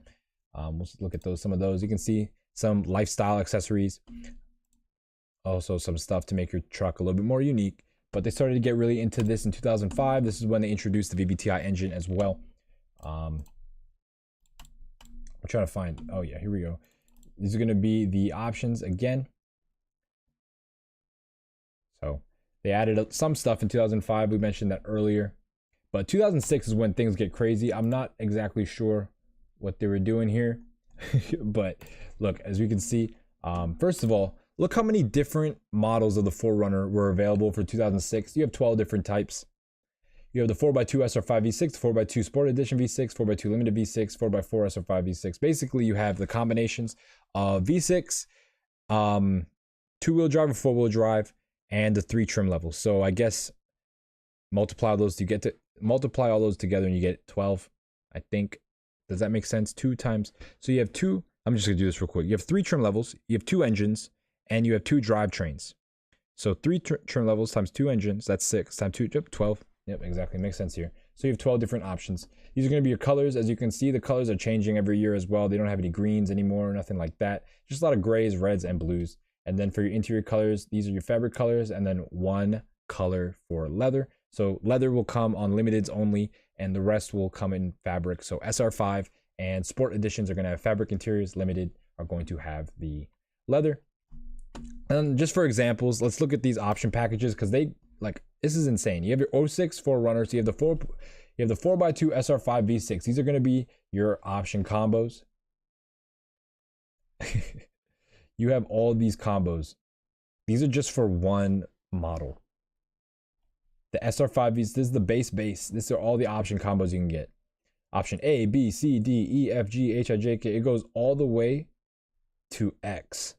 We'll look at those. Some of those you can see some lifestyle accessories, also some stuff to make your truck a little bit more unique. But they started to get really into this in 2005. This is when they introduced the VBTi engine as well. I'm trying to find, oh yeah, here we go. These are going to be the options again. So they added some stuff in 2005. We mentioned that earlier. But 2006 is when things get crazy. I'm not exactly sure what they were doing here. But look, as we can see, first of all, look how many different models of the 4Runner were available for 2006. You have 12 different types. You have the 4x2 SR5 V6, 4x2 Sport Edition V6, 4x2 Limited V6, 4x4 SR5 V6. Basically, you have the combinations of V6, 2-wheel drive or 4-wheel drive, and the 3 trim levels. So I guess multiply all those together and you get 12, I think. Does that make sense? 2 times. So you have 2. I'm just going to do this real quick. You have 3 trim levels, you have 2 engines, and you have 2 drivetrains. So 3 trim levels times 2 engines, that's 6 times 2, 12. Yep, exactly. Makes sense here. So you have 12 different options. These are going to be your colors. As you can see, the colors are changing every year as well. They don't have any greens anymore, nothing like that. Just a lot of grays, reds, and blues. And then for your interior colors, these are your fabric colors, and then 1 color for leather. So leather will come on limiteds only, and the rest will come in fabric. So SR5 and Sport Editions are going to have fabric interiors. Limited are going to have the leather. And just for examples, let's look at these option packages, because this is insane. You have your 06 4Runners. You have the 4x2 SR5 V6. These are going to be your option combos. You have all these combos. These are just for one model. The SR5 V6, this is the base. These are all the option combos you can get. Option A, B, C, D, E, F, G, H, I, J, K. It goes all the way to X.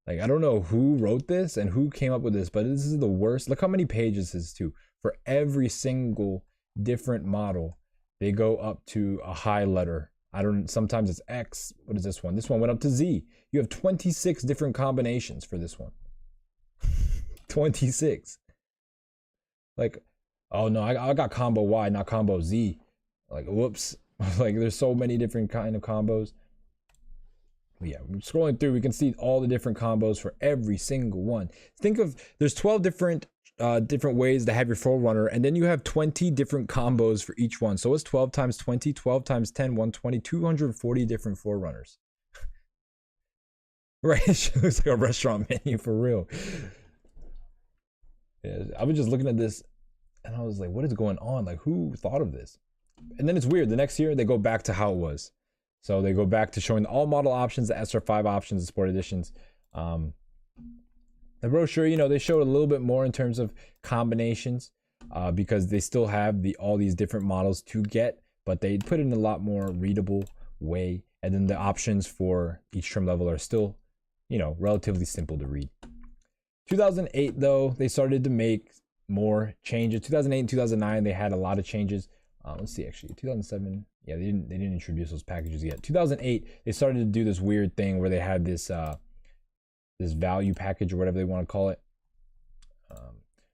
Like, I don't know who wrote this and who came up with this, but this is the worst. Look how many pages this is too. For every single different model, they go up to a high letter. I don't, sometimes it's X. What is this one? This one went up to Z. You have 26 different combinations for this one. 26. Like, oh no, I got combo Y, not combo Z. Like, whoops. Like, there's so many different kind of combos. But yeah, scrolling through, we can see all the different combos for every single one. Think of, there's 12 different ways to have your 4Runner, and then you have 20 different combos for each one. So it's 12 times 20, 12 times 10, 120, 240 different 4Runners. Right? It looks like a restaurant menu for real. Yeah, I was just looking at this and I was like, what is going on? Like, who thought of this? And then it's weird. The next year, they go back to how it was. So they go back to showing the all model options, the SR5 options, the sport editions. The brochure, you know, they showed a little bit more in terms of combinations because they still have all these different models to get, but they put it in a lot more readable way. And then the options for each trim level are still, you know, relatively simple to read. 2008, though, they started to make more changes. 2008 and 2009, they had a lot of changes. Let's see, actually, 2007, yeah, they didn't introduce those packages yet. 2008, they started to do this weird thing where they had this this value package or whatever they want to call it.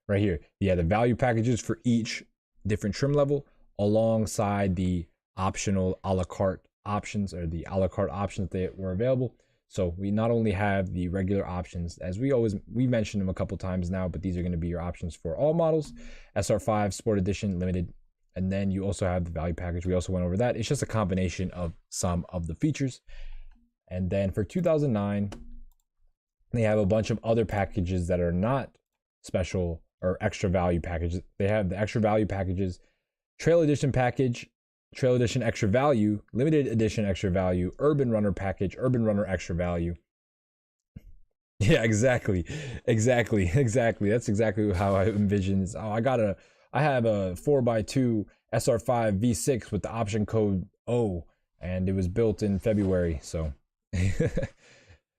Right here, yeah, the value packages for each different trim level alongside the optional a la carte options, or the a la carte options that were available. So we not only have the regular options, as we mentioned them a couple times now, but these are going to be your options for all models, SR5, Sport Edition, Limited, and then you also have the value package. We also went over that. It's just a combination of some of the features. And then for 2009, they have a bunch of other packages that are not special or extra value packages. They have the extra value packages, Trail Edition package, Trail Edition extra value, Limited Edition extra value, Urban Runner package, Urban Runner extra value. Yeah, exactly. That's exactly how I envision this. Oh, I have a 4x2 SR5 V6 with the option code O, and it was built in February. So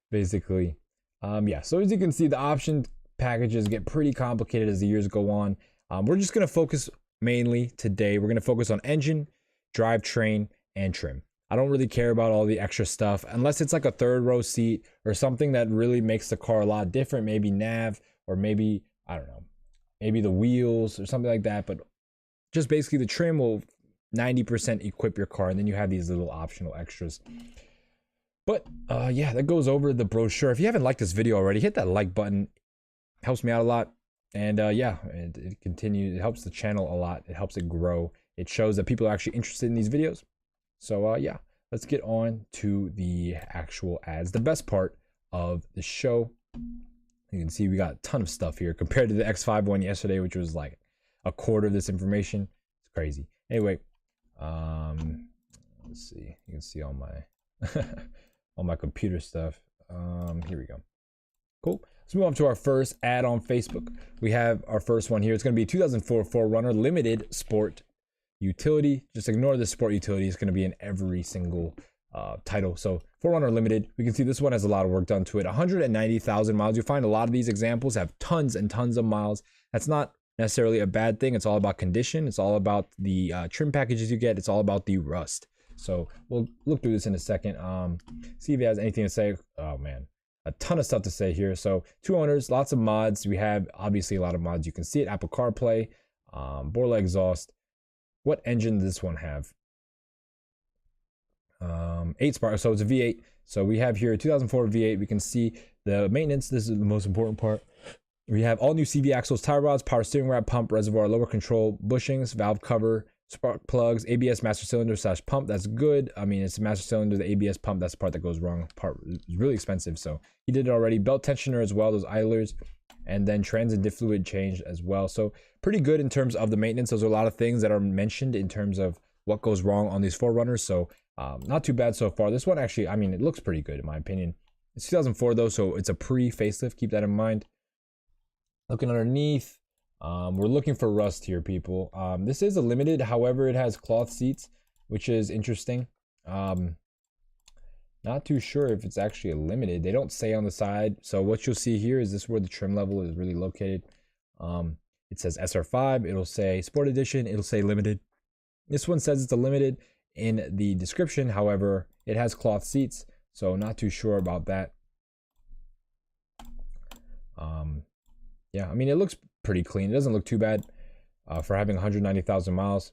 basically, yeah. So as you can see, the option packages get pretty complicated as the years go on. We're just going to focus mainly today. We're going to focus on engine, drivetrain, and trim. I don't really care about all the extra stuff unless it's like a third row seat or something that really makes the car a lot different. Maybe nav, or maybe, I don't know, maybe the wheels or something like that. But just basically the trim will 90% equip your car, and then you have these little optional extras. But yeah, that goes over the brochure. If you haven't liked this video already, hit that like button. It helps me out a lot. And yeah, it continues. It helps the channel a lot. It helps it grow. It shows that people are actually interested in these videos. So yeah, let's get on to the actual ads. The best part of the show. You can see we got a ton of stuff here compared to the X5 one yesterday, which was like a quarter of this information. It's crazy. Anyway, let's see. You can see all my all my computer stuff. Here we go. Cool. Let's move on to our first ad on Facebook. We have our first one here. It's going to be 2004 4Runner Limited Sport Utility. Just ignore the Sport Utility. It's going to be in every single title. So 4Runner Limited, we can see this one has a lot of work done to it. 190,000 miles. You find a lot of these examples have tons and tons of miles. That's not necessarily a bad thing. It's all about condition. It's all about the trim packages you get. It's all about the rust. So we'll look through this in a second. See if he has anything to say. Oh man, a ton of stuff to say here. So 2 owners, lots of mods. We have obviously a lot of mods. You can see it. Apple CarPlay, Borla exhaust. What engine does this one have? 8 spark. So it's a V8. So we have here a 2004 V8. We can see the maintenance. This is the most important part. We have all new CV axles, tie rods, power steering wrap, pump, reservoir, lower control, bushings, valve cover, spark plugs, ABS master cylinder / pump. That's good. I mean, it's a master cylinder, the ABS pump. That's the part that goes wrong. Part is really expensive. So he did it already. Belt tensioner as well, those idlers, and then trans and diff fluid changed as well. So pretty good in terms of the maintenance. Those are a lot of things that are mentioned in terms of what goes wrong on these 4Runners. So not too bad so far. This one actually, I mean, it looks pretty good in my opinion. It's 2004 though, so it's a pre-facelift. Keep that in mind. Looking underneath, we're looking for rust here, people. This is a limited, however, it has cloth seats, which is interesting. Not too sure if it's actually a limited. They don't say on the side. So what you'll see here is this where the trim level is really located. It says SR5. It'll say Sport Edition. It'll say limited. This one says it's a limited. in the description. However, it has cloth seats, so not too sure about that. Yeah, I mean, it looks pretty clean. It doesn't look too bad for having 190,000 miles.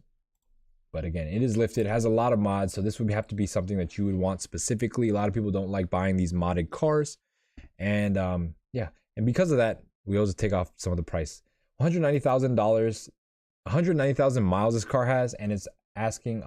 But again, it is lifted. It has a lot of mods, so this would have to be something that you would want specifically. A lot of people don't like buying these modded cars. And yeah, and because of that, we also take off some of the price. $190,000, 190,000 miles this car has, and it's asking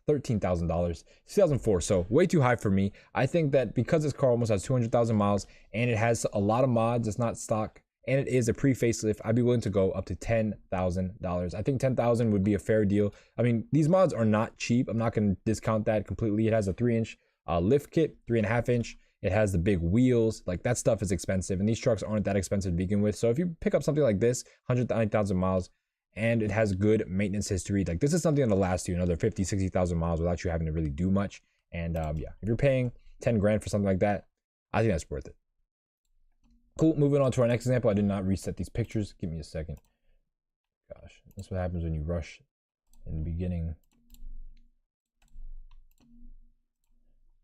$13,000, 2004. So way too high for me. I think that because this car almost has 200,000 miles and it has a lot of mods, it's not stock, and it is a pre-facelift, I'd be willing to go up to $10,000. I think $10,000 would be a fair deal. I mean, these mods are not cheap. I'm not going to discount that completely. It has a 3-inch lift kit, 3.5-inch. It has the big wheels. Like, that stuff is expensive, and these trucks aren't that expensive to begin with. So if you pick up something like this, 190,000 miles, and it has good maintenance history, like, this is something that'll last you another 50, 60,000 miles without you having to really do much. And yeah, if you're paying 10 grand for something like that, I think that's worth it. Cool, moving on to our next example. I did not reset these pictures. Give me a second. Gosh, that's what happens when you rush in the beginning.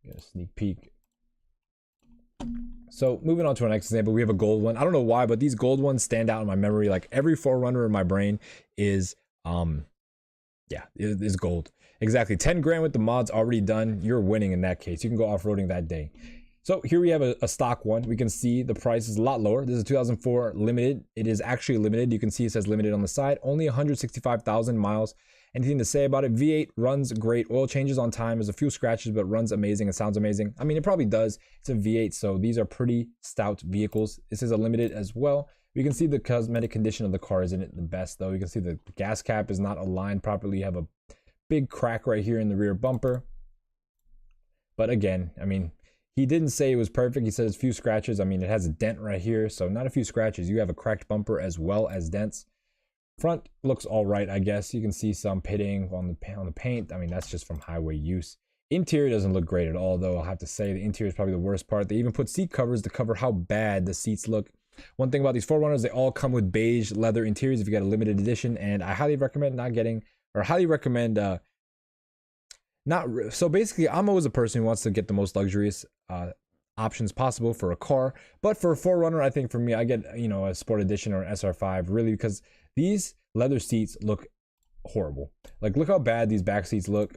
Get a sneak peek. So moving on to our next example, we have a gold one. I don't know why, but these gold ones stand out in my memory. Like, every 4Runner in my brain is yeah, it is gold. Exactly. 10 grand with the mods already done. You're winning in that case. You can go off-roading that day. So here we have a stock one. We can see the price is a lot lower. This is a 2004 limited. It is actually limited. You can see it says limited on the side. Only 165,000 miles. Anything to say about it? V8 runs great. Oil changes on time. There's a few scratches, but runs amazing and sounds amazing. I mean, it probably does. It's a V8, so these are pretty stout vehicles. This is a limited as well. We can see the cosmetic condition of the car isn't the best, though. You can see the gas cap is not aligned properly. You have a big crack right here in the rear bumper. But again, I mean, he didn't say it was perfect. He said it's a few scratches. I mean, it has a dent right here, so not a few scratches. You have a cracked bumper as well as dents. Front looks all right, I guess. You can see some pitting on the paint. I mean, that's just from highway use. Interior doesn't look great at all, though. I'll have to say the interior is probably the worst part. They even put seat covers to cover how bad the seats look. One thing about these 4Runners, they all come with beige leather interiors if you got a limited edition, and I highly recommend not getting, or highly recommend so basically, I'm always a person who wants to get the most luxurious options possible for a car. But for a 4Runner, I think for me, I get, you know, a Sport Edition or an SR5, really, because these leather seats look horrible. Like, look how bad these back seats look.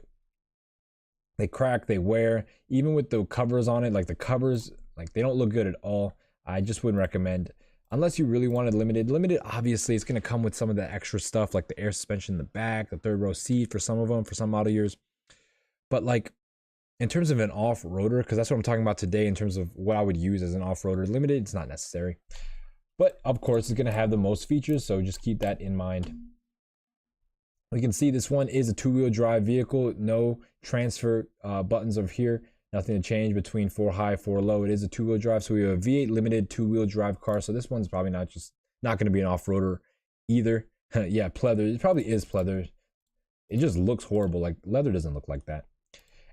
They crack, they wear, even with the covers on it. Like, the covers, like, they don't look good at all. I just wouldn't recommend, unless you really wanted limited. Limited, obviously, it's going to come with some of the extra stuff, like the air suspension in the back, the third row seat for some of them, for some model years. But like, in terms of an off-roader, because that's what I'm talking about today, in terms of what I would use as an off-roader, limited, it's not necessary. But of course, it's going to have the most features, so just keep that in mind. We can see this one is a two-wheel drive vehicle. No transfer buttons over here. Nothing to change between 4 high, 4 low. It is a two-wheel drive, so we have a V8 limited two-wheel drive car. So this one's probably not going to be an off-roader either. Yeah, pleather. It probably is pleather. It just looks horrible. Like, leather doesn't look like that.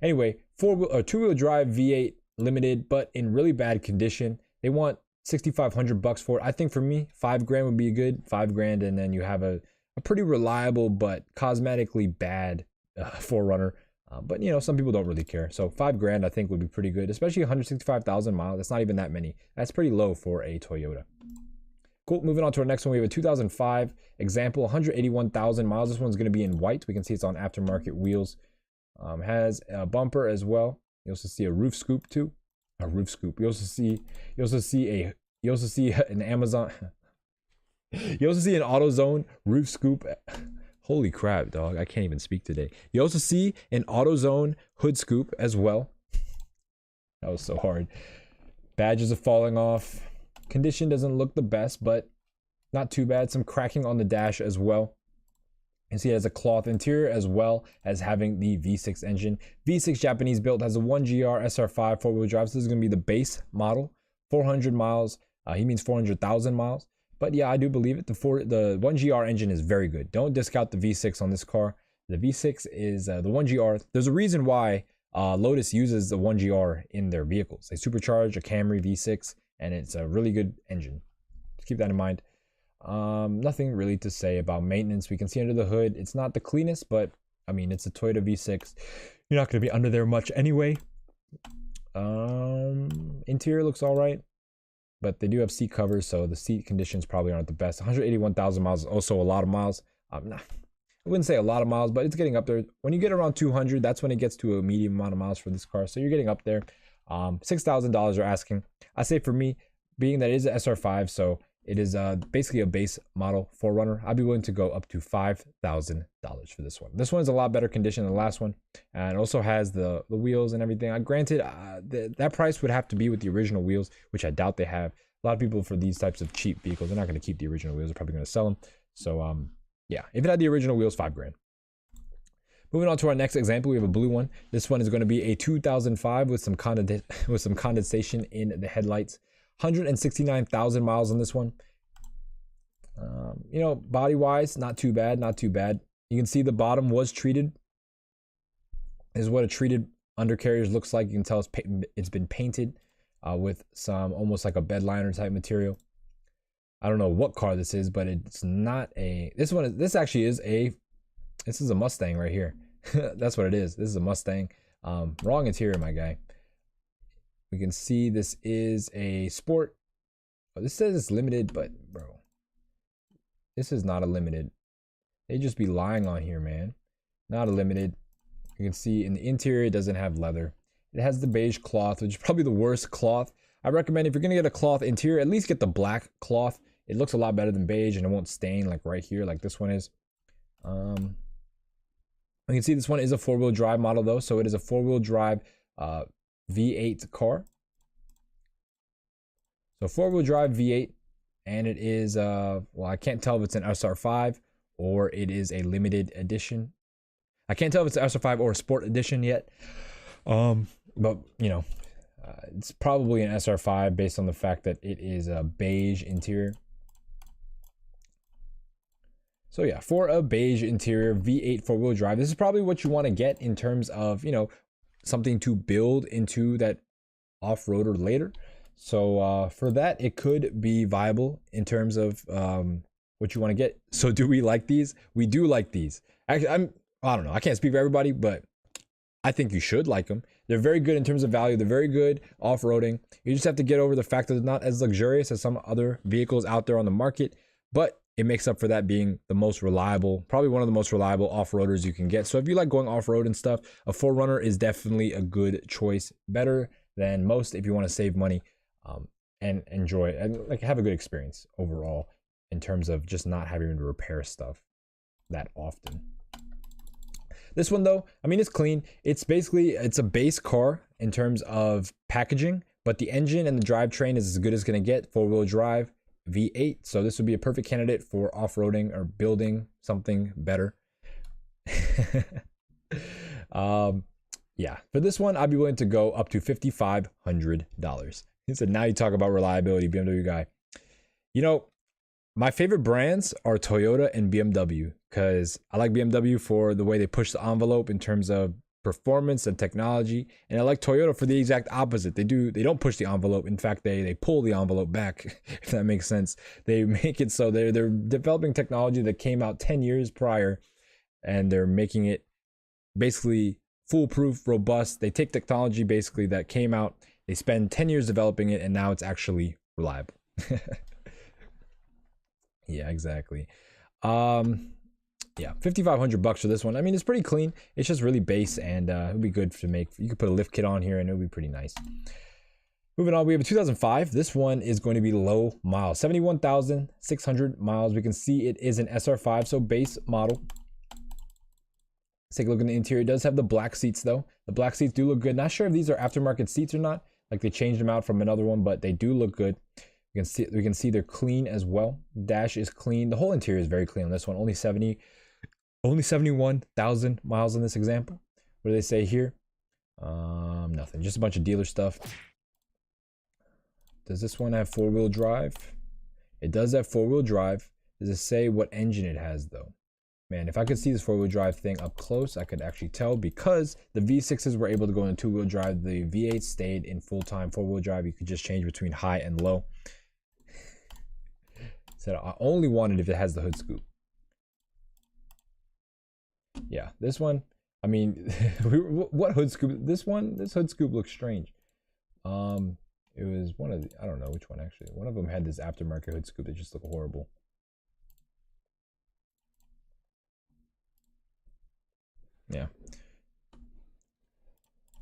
Anyway, two-wheel drive V8 limited, but in really bad condition. They want $6,500 for it. I think for me, 5 grand would be good. 5 grand, and then you have a pretty reliable but cosmetically bad 4Runner. But you know, some people don't really care. So 5 grand, I think, would be pretty good, especially 165,000 miles. That's not even that many. That's pretty low for a Toyota. Cool. Moving on to our next one, we have a 2005 example, 181,000 miles. This one's going to be in white. We can see it's on aftermarket wheels. Has a bumper as well. You also see a roof scoop too. A roof scoop. You also see an Amazon. You also see an AutoZone roof scoop. Holy crap, dog! I can't even speak today. You also see an AutoZone hood scoop as well. That was so hard. Badges are falling off. Condition doesn't look the best, but not too bad. Some cracking on the dash as well. You see it has a cloth interior as well as having the V6 engine. V6 Japanese built, has a 1GR SR5 4-wheel drive. So this is going to be the base model. 400 miles. He means 400,000 miles. But yeah, I do believe it. The 1GR engine is very good. Don't discount the V6 on this car. The V6 is the 1GR. There's a reason why Lotus uses the 1GR in their vehicles. They supercharge a Camry V6, and it's a really good engine. Just keep that in mind. Nothing really to say about maintenance. We can see under the hood, it's not the cleanest, but I mean, it's a Toyota V6. You're not going to be under there much anyway. Interior looks all right, but they do have seat covers, so the seat conditions probably aren't the best. 181,000 miles is also a lot of miles. Nah, I wouldn't say a lot of miles, but it's getting up there. When you get around 200, that's when it gets to a medium amount of miles for this car. So you're getting up there. $6,000 you're asking. I say for me, being that it is an SR5, so it is basically a base model 4Runner, I'd be willing to go up to $5,000 for this one. This one is a lot better condition than the last one, and it also has the wheels and everything. Granted, that price would have to be with the original wheels, which I doubt they have. A lot of people, for these types of cheap vehicles, they're not going to keep the original wheels. They're probably going to sell them. So yeah, if it had the original wheels, $5,000. Moving on to our next example, we have a blue one. This one is going to be a 2005 with some condensation in the headlights. 169,000 miles on this one. You know, body wise, not too bad, not too bad. You can see the bottom was treated. This is what a treated undercarriage looks like. You can tell it's been painted with some almost like a bed liner type material. I don't know what car this is, but it's not a, this actually is a, this is a Mustang right here. That's what it is. This is a Mustang. Wrong interior, my guy. We can see this is a sport. Oh, this says it's limited, but bro, this is not a limited. They just be lying on here, man. Not a limited. You can see in the interior, it doesn't have leather. It has the beige cloth, which is probably the worst cloth. I recommend if you're gonna get a cloth interior, at least get the black cloth. It looks a lot better than beige, and it won't stain like right here, like this one is. You can see this one is a 4-wheel drive model though, so it is a 4-wheel drive V8 car. So 4-wheel drive V8, and it is well, I can't tell if it's an SR5 or it is a limited edition. I can't tell if it's an SR5 or a sport edition yet. But you know, it's probably an SR5 based on the fact that it is a beige interior. So yeah, for a beige interior V8 4-wheel drive, this is probably what you want to get in terms of, you know, something to build into that off-roader later. So for that, it could be viable in terms of what you want to get. So do we like these? We do like these. Actually, I don't know. I can't speak for everybody, but I think you should like them. They're very good in terms of value. They're very good off-roading. You just have to get over the fact that they're not as luxurious as some other vehicles out there on the market, but it makes up for that being the most reliable, probably one of the most reliable off-roaders you can get. So if you like going off-road and stuff, a 4Runner is definitely a good choice. Better than most if you want to save money and enjoy and like have a good experience overall in terms of just not having to repair stuff that often. This one though, I mean, it's clean. It's a base car in terms of packaging, but the engine and the drivetrain is as good as it's gonna get. 4-wheel drive V8, so this would be a perfect candidate for off-roading or building something better. Yeah, for this one, I'd be willing to go up to $5,500. So now you talk about reliability, BMW guy. You know, my favorite brands are Toyota and BMW because I like BMW for the way they push the envelope in terms of performance and technology, and I like Toyota for the exact opposite. They don't push the envelope. In fact, they pull the envelope back, if that makes sense. They make it so they're developing technology that came out 10 years prior, and they're making it basically foolproof, robust. They take technology basically that came out, they spend 10 years developing it, and now it's actually reliable. Yeah, exactly. Yeah, $5,500 for this one. I mean, it's pretty clean. It's just really base, and it'll be good to make. You could put a lift kit on here, and it'll be pretty nice. Moving on, we have a 2005. This one is going to be low miles, 71,600 miles. We can see it is an SR5, so base model. Let's take a look in the interior. It does have the black seats though. The black seats do look good. Not sure if these are aftermarket seats or not. Like they changed them out from another one, but they do look good. We can see they're clean as well. Dash is clean. The whole interior is very clean on this one. Only 71,000 miles on this example. What do they say here? Nothing. Just a bunch of dealer stuff. Does this one have 4-wheel drive? It does have 4-wheel drive. Does it say what engine it has though? Man, if I could see this 4-wheel drive thing up close, I could actually tell, because the V6s were able to go into 2-wheel drive. The V8 stayed in full-time 4-wheel drive. You could just change between high and low. Said I only wanted if it has the hood scoop. Yeah, this one, I mean, what hood scoop? This hood scoop looks strange. It was one of the, I don't know which one actually. One of them had this aftermarket hood scoop that just looked horrible. Yeah.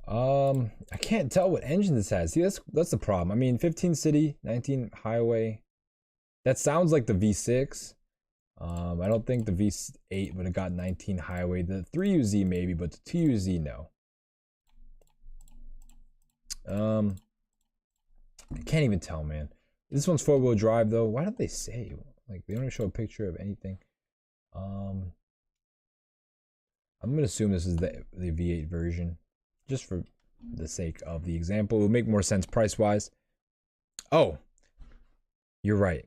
I can't tell what engine this has. See, that's the problem. I mean, 15 city, 19 highway. That sounds like the V6. I don't think the V8 would have got 19 highway. The 3UZ maybe, but the 2UZ no. I can't even tell, man. This one's 4-wheel drive though. Why don't they say? Like, they don't show a picture of anything. I'm gonna assume this is the V8 version, just for the sake of the example. It would make more sense price wise. Oh, you're right.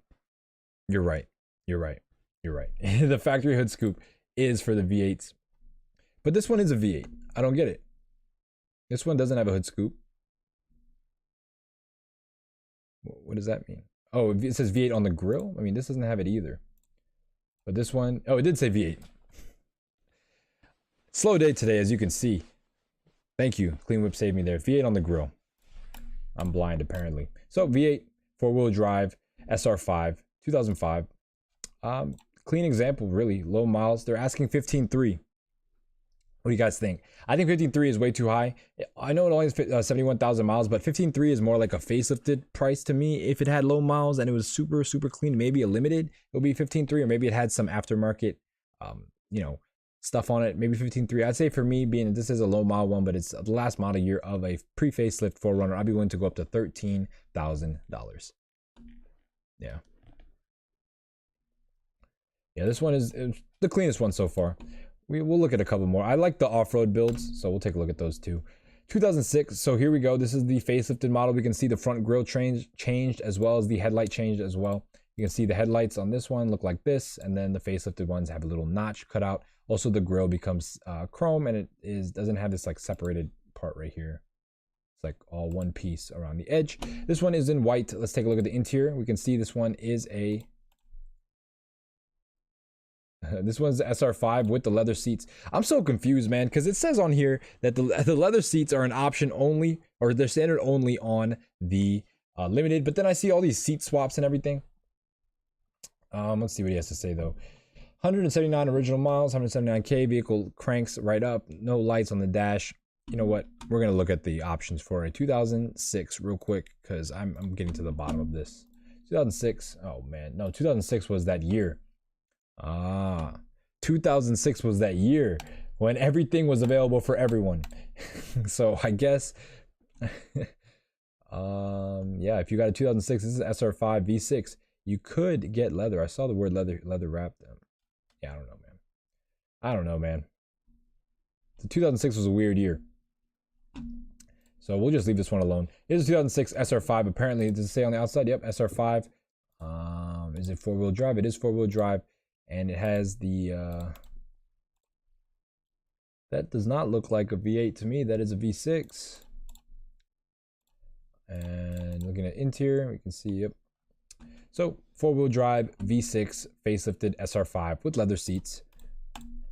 You're right. You're right. You're right. The factory hood scoop is for the V8s, but this one is a V8. I don't get it. This one doesn't have a hood scoop. What does that mean? Oh, it says V8 on the grill. I mean, this doesn't have it either. But this one, oh, it did say V8. Slow day today, as you can see. Thank you. Clean Whip saved me there. V8 on the grill. I'm blind, apparently. So, V8, 4-wheel drive, SR5, 2005. Clean example, really. Low miles. They're asking 15.3. What do you guys think? I think 15.3 is way too high. I know it only has 71,000 miles, but 15.3 is more like a facelifted price to me. If it had low miles and it was super, super clean, maybe a limited, it'll be 15.3, or maybe it had some aftermarket, you know, stuff on it, maybe 15.3. I'd say for me, being this is a low mile one, but it's the last model year of a pre-facelift 4Runner, I'd be willing to go up to $13,000. Yeah. Yeah, this one is the cleanest one so far. We'll look at a couple more. I like the off-road builds, so we'll take a look at those too. 2006, so here we go. This is the facelifted model. We can see the front grille changed as well as the headlight changed as well. You can see the headlights on this one look like this, and then the facelifted ones have a little notch cut out. Also, the grille becomes chrome, and it doesn't have this like separated part right here. It's like all one piece around the edge. This one is in white. Let's take a look at the interior. We can see this one is a this one's the SR5 with the leather seats. I'm so confused, man, because it says on here that the leather seats are an option only, or they're standard only on the limited. But then I see all these seat swaps and everything. Let's see what he has to say though. 179 original miles, 179K, vehicle cranks right up, no lights on the dash. You know what? We're gonna look at the options for a 2006 real quick, because I'm getting to the bottom of this. 2006. Oh man, no, 2006 was that year. 2006 was that year when everything was available for everyone. So I guess yeah, if you got a 2006, this is SR5 V6, you could get leather. I saw the word leather wrapped. Yeah, I don't know, man. The 2006 was a weird year, so we'll just leave this one alone. Here's a 2006 SR5. Apparently, does it say on the outside? Yep, SR5. Is it 4-wheel drive? It is 4-wheel drive. And it has the that does not look like a V8 to me. That is a V6. And looking at interior, we can see, yep. So 4-wheel drive V6 facelifted SR5 with leather seats.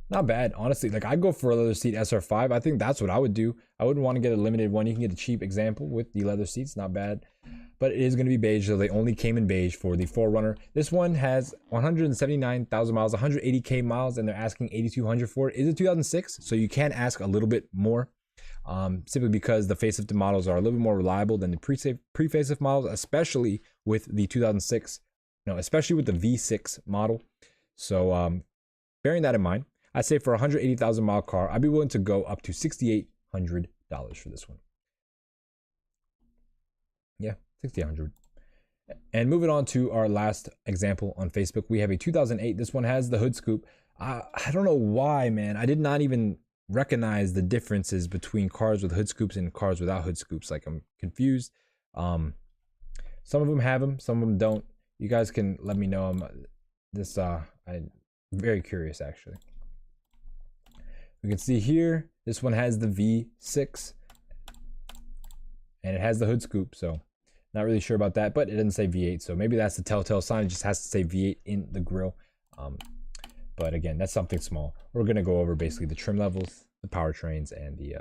Not bad, honestly. Like, I'd go for a leather seat SR5. I think that's what I would do. I wouldn't want to get a limited one. You can get a cheap example with the leather seats. Not bad. But it is going to be beige, so they only came in beige for the 4Runner. This one has 179,000 miles, 180K miles, and they're asking 8,200 for it. It is a 2006, so you can ask a little bit more, simply because the facelifted models are a little bit more reliable than the pre-facelift models, especially with the 2006, no, especially with the V6 model. So bearing that in mind, I'd say for a 180,000 mile car, I'd be willing to go up to $6,800 for this one. Yeah, 6,800. And moving on to our last example on Facebook, we have a 2008. This one has the hood scoop. I don't know why, man. I did not even recognize the differences between cars with hood scoops and cars without hood scoops. Like, I'm confused. Some of them have them, some of them don't. You guys can let me know. I'm very curious, actually. We can see here, this one has the V6 and it has the hood scoop, so not really sure about that, but it doesn't say V8, so maybe that's the telltale sign. It just has to say V8 in the grill. But again, that's something small. We're gonna go over basically the trim levels, the powertrains, and the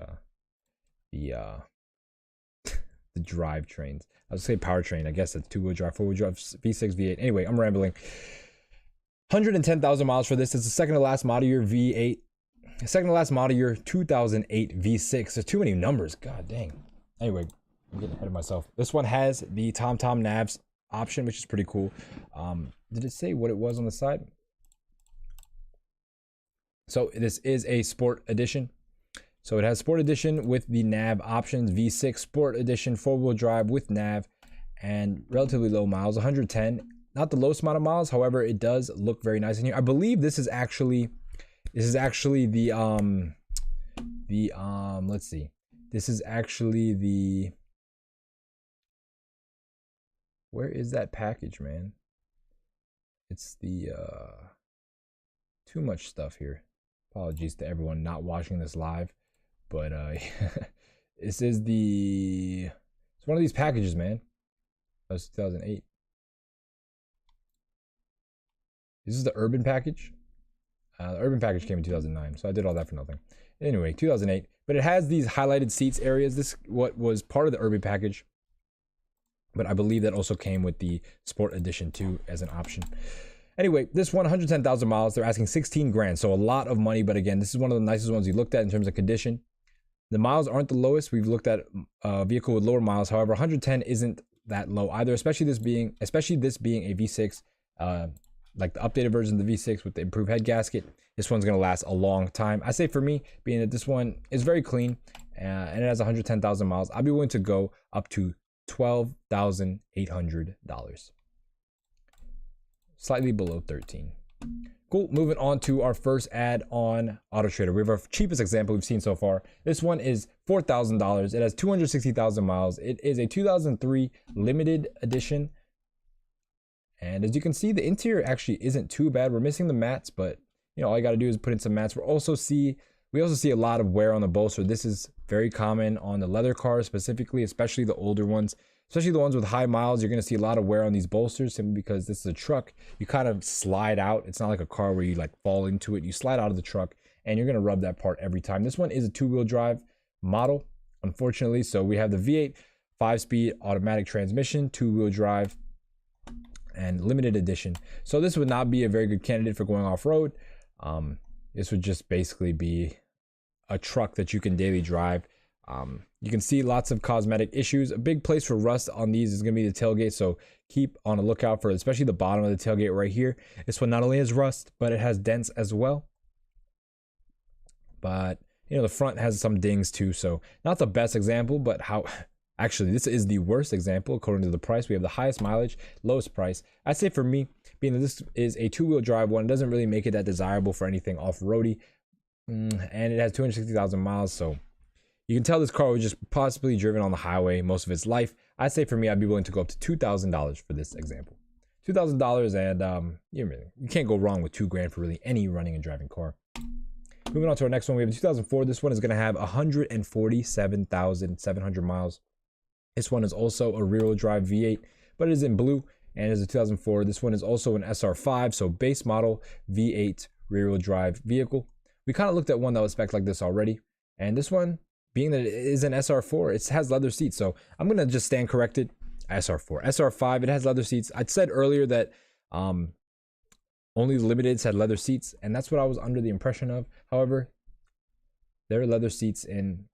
the drive trains. I was say powertrain. I guess that's 2-wheel drive, 4-wheel drive, V6, V8. Anyway, I'm rambling. 110,000 miles for this. It's the second to last model year V8. Second to last model year 2008 V6. There's too many numbers. God dang. Anyway, I'm getting ahead of myself. This one has the TomTom navs option, which is pretty cool. Did it say what it was on the side? So this is a sport edition. So it has sport edition with the nav options, V6 sport edition, 4-wheel drive with nav, and relatively low miles, 110. Not the lowest amount of miles, however, it does look very nice in here. I believe this is actually the let's see. This is actually the, where is that package, man? It's the too much stuff here. Apologies to everyone not watching this live, but this is the, it's one of these packages, man. That was 2008. This is the urban package. The urban package came in 2009, so I did all that for nothing. Anyway, 2008, but it has these highlighted seats areas. This what was part of the urban package, but I believe that also came with the sport edition too as an option. Anyway, this one, 110,000 miles. They're asking 16 grand, so a lot of money. But again, this is one of the nicest ones we looked at in terms of condition. The miles aren't the lowest. We've looked at a vehicle with lower miles. However, 110 isn't that low either, especially this being a V6. Like the updated version of the V6 with the improved head gasket. This one's going to last a long time. I say for me, being that this one is very clean and it has 110,000 miles, I'd be willing to go up to $12,800. Slightly below 13. Cool. Moving on to our first ad on Autotrader. We have our cheapest example we've seen so far. This one is $4,000. It has 260,000 miles. It is a 2003 limited edition. And as you can see, the interior actually isn't too bad. We're missing the mats, but you know, all you got to do is put in some mats. We also see a lot of wear on the bolster. This is very common on the leather cars specifically, especially the older ones, especially the ones with high miles. You're going to see a lot of wear on these bolsters simply because this is a truck. You kind of slide out. It's not like a car where you like fall into it. You slide out of the truck and you're going to rub that part every time. This one is a 2-wheel drive model, unfortunately. So we have the V8 5-speed automatic transmission, 2-wheel drive, and limited edition. So this would not be a very good candidate for going off-road. This would just basically be a truck that you can daily drive. You can see lots of cosmetic issues. A big place for rust on these is going to be the tailgate, so keep on a lookout for especially the bottom of the tailgate right here. This one not only has rust, but it has dents as well. But you know, the front has some dings too, so not the best example, but how actually, this is the worst example according to the price. We have the highest mileage, lowest price. I'd say for me, being that this is a 2-wheel drive one, it doesn't really make it that desirable for anything off-roady. And it has 260,000 miles, so you can tell this car was just possibly driven on the highway most of its life. I'd say for me, I'd be willing to go up to $2,000 for this example. $2,000, and you can't go wrong with $2 grand for really any running and driving car. Moving on to our next one, we have a 2004. This one is going to have 147,700 miles. This one is also a rear-wheel drive V8, but it is in blue and is a 2004. This one is also an SR5, so base model V8 rear-wheel drive vehicle. We kind of looked at one that was spec'd like this already, and this one, being that it is an SR4, it has leather seats, so I'm going to just stand corrected. SR4. SR5, it has leather seats. I'd said earlier that only the limiteds had leather seats, and that's what I was under the impression of. However, there are leather seats in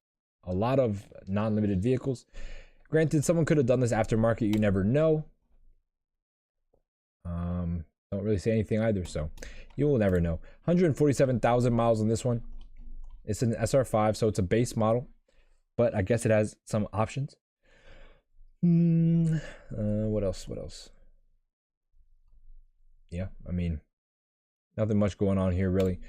a lot of non-limited vehicles. Granted, someone could have done this aftermarket, you never know. Don't really say anything either, so you will never know. 147,000 miles on this one. It's an SR5, so it's a base model, but I guess it has some options. What else? Yeah, I mean, nothing much going on here, really.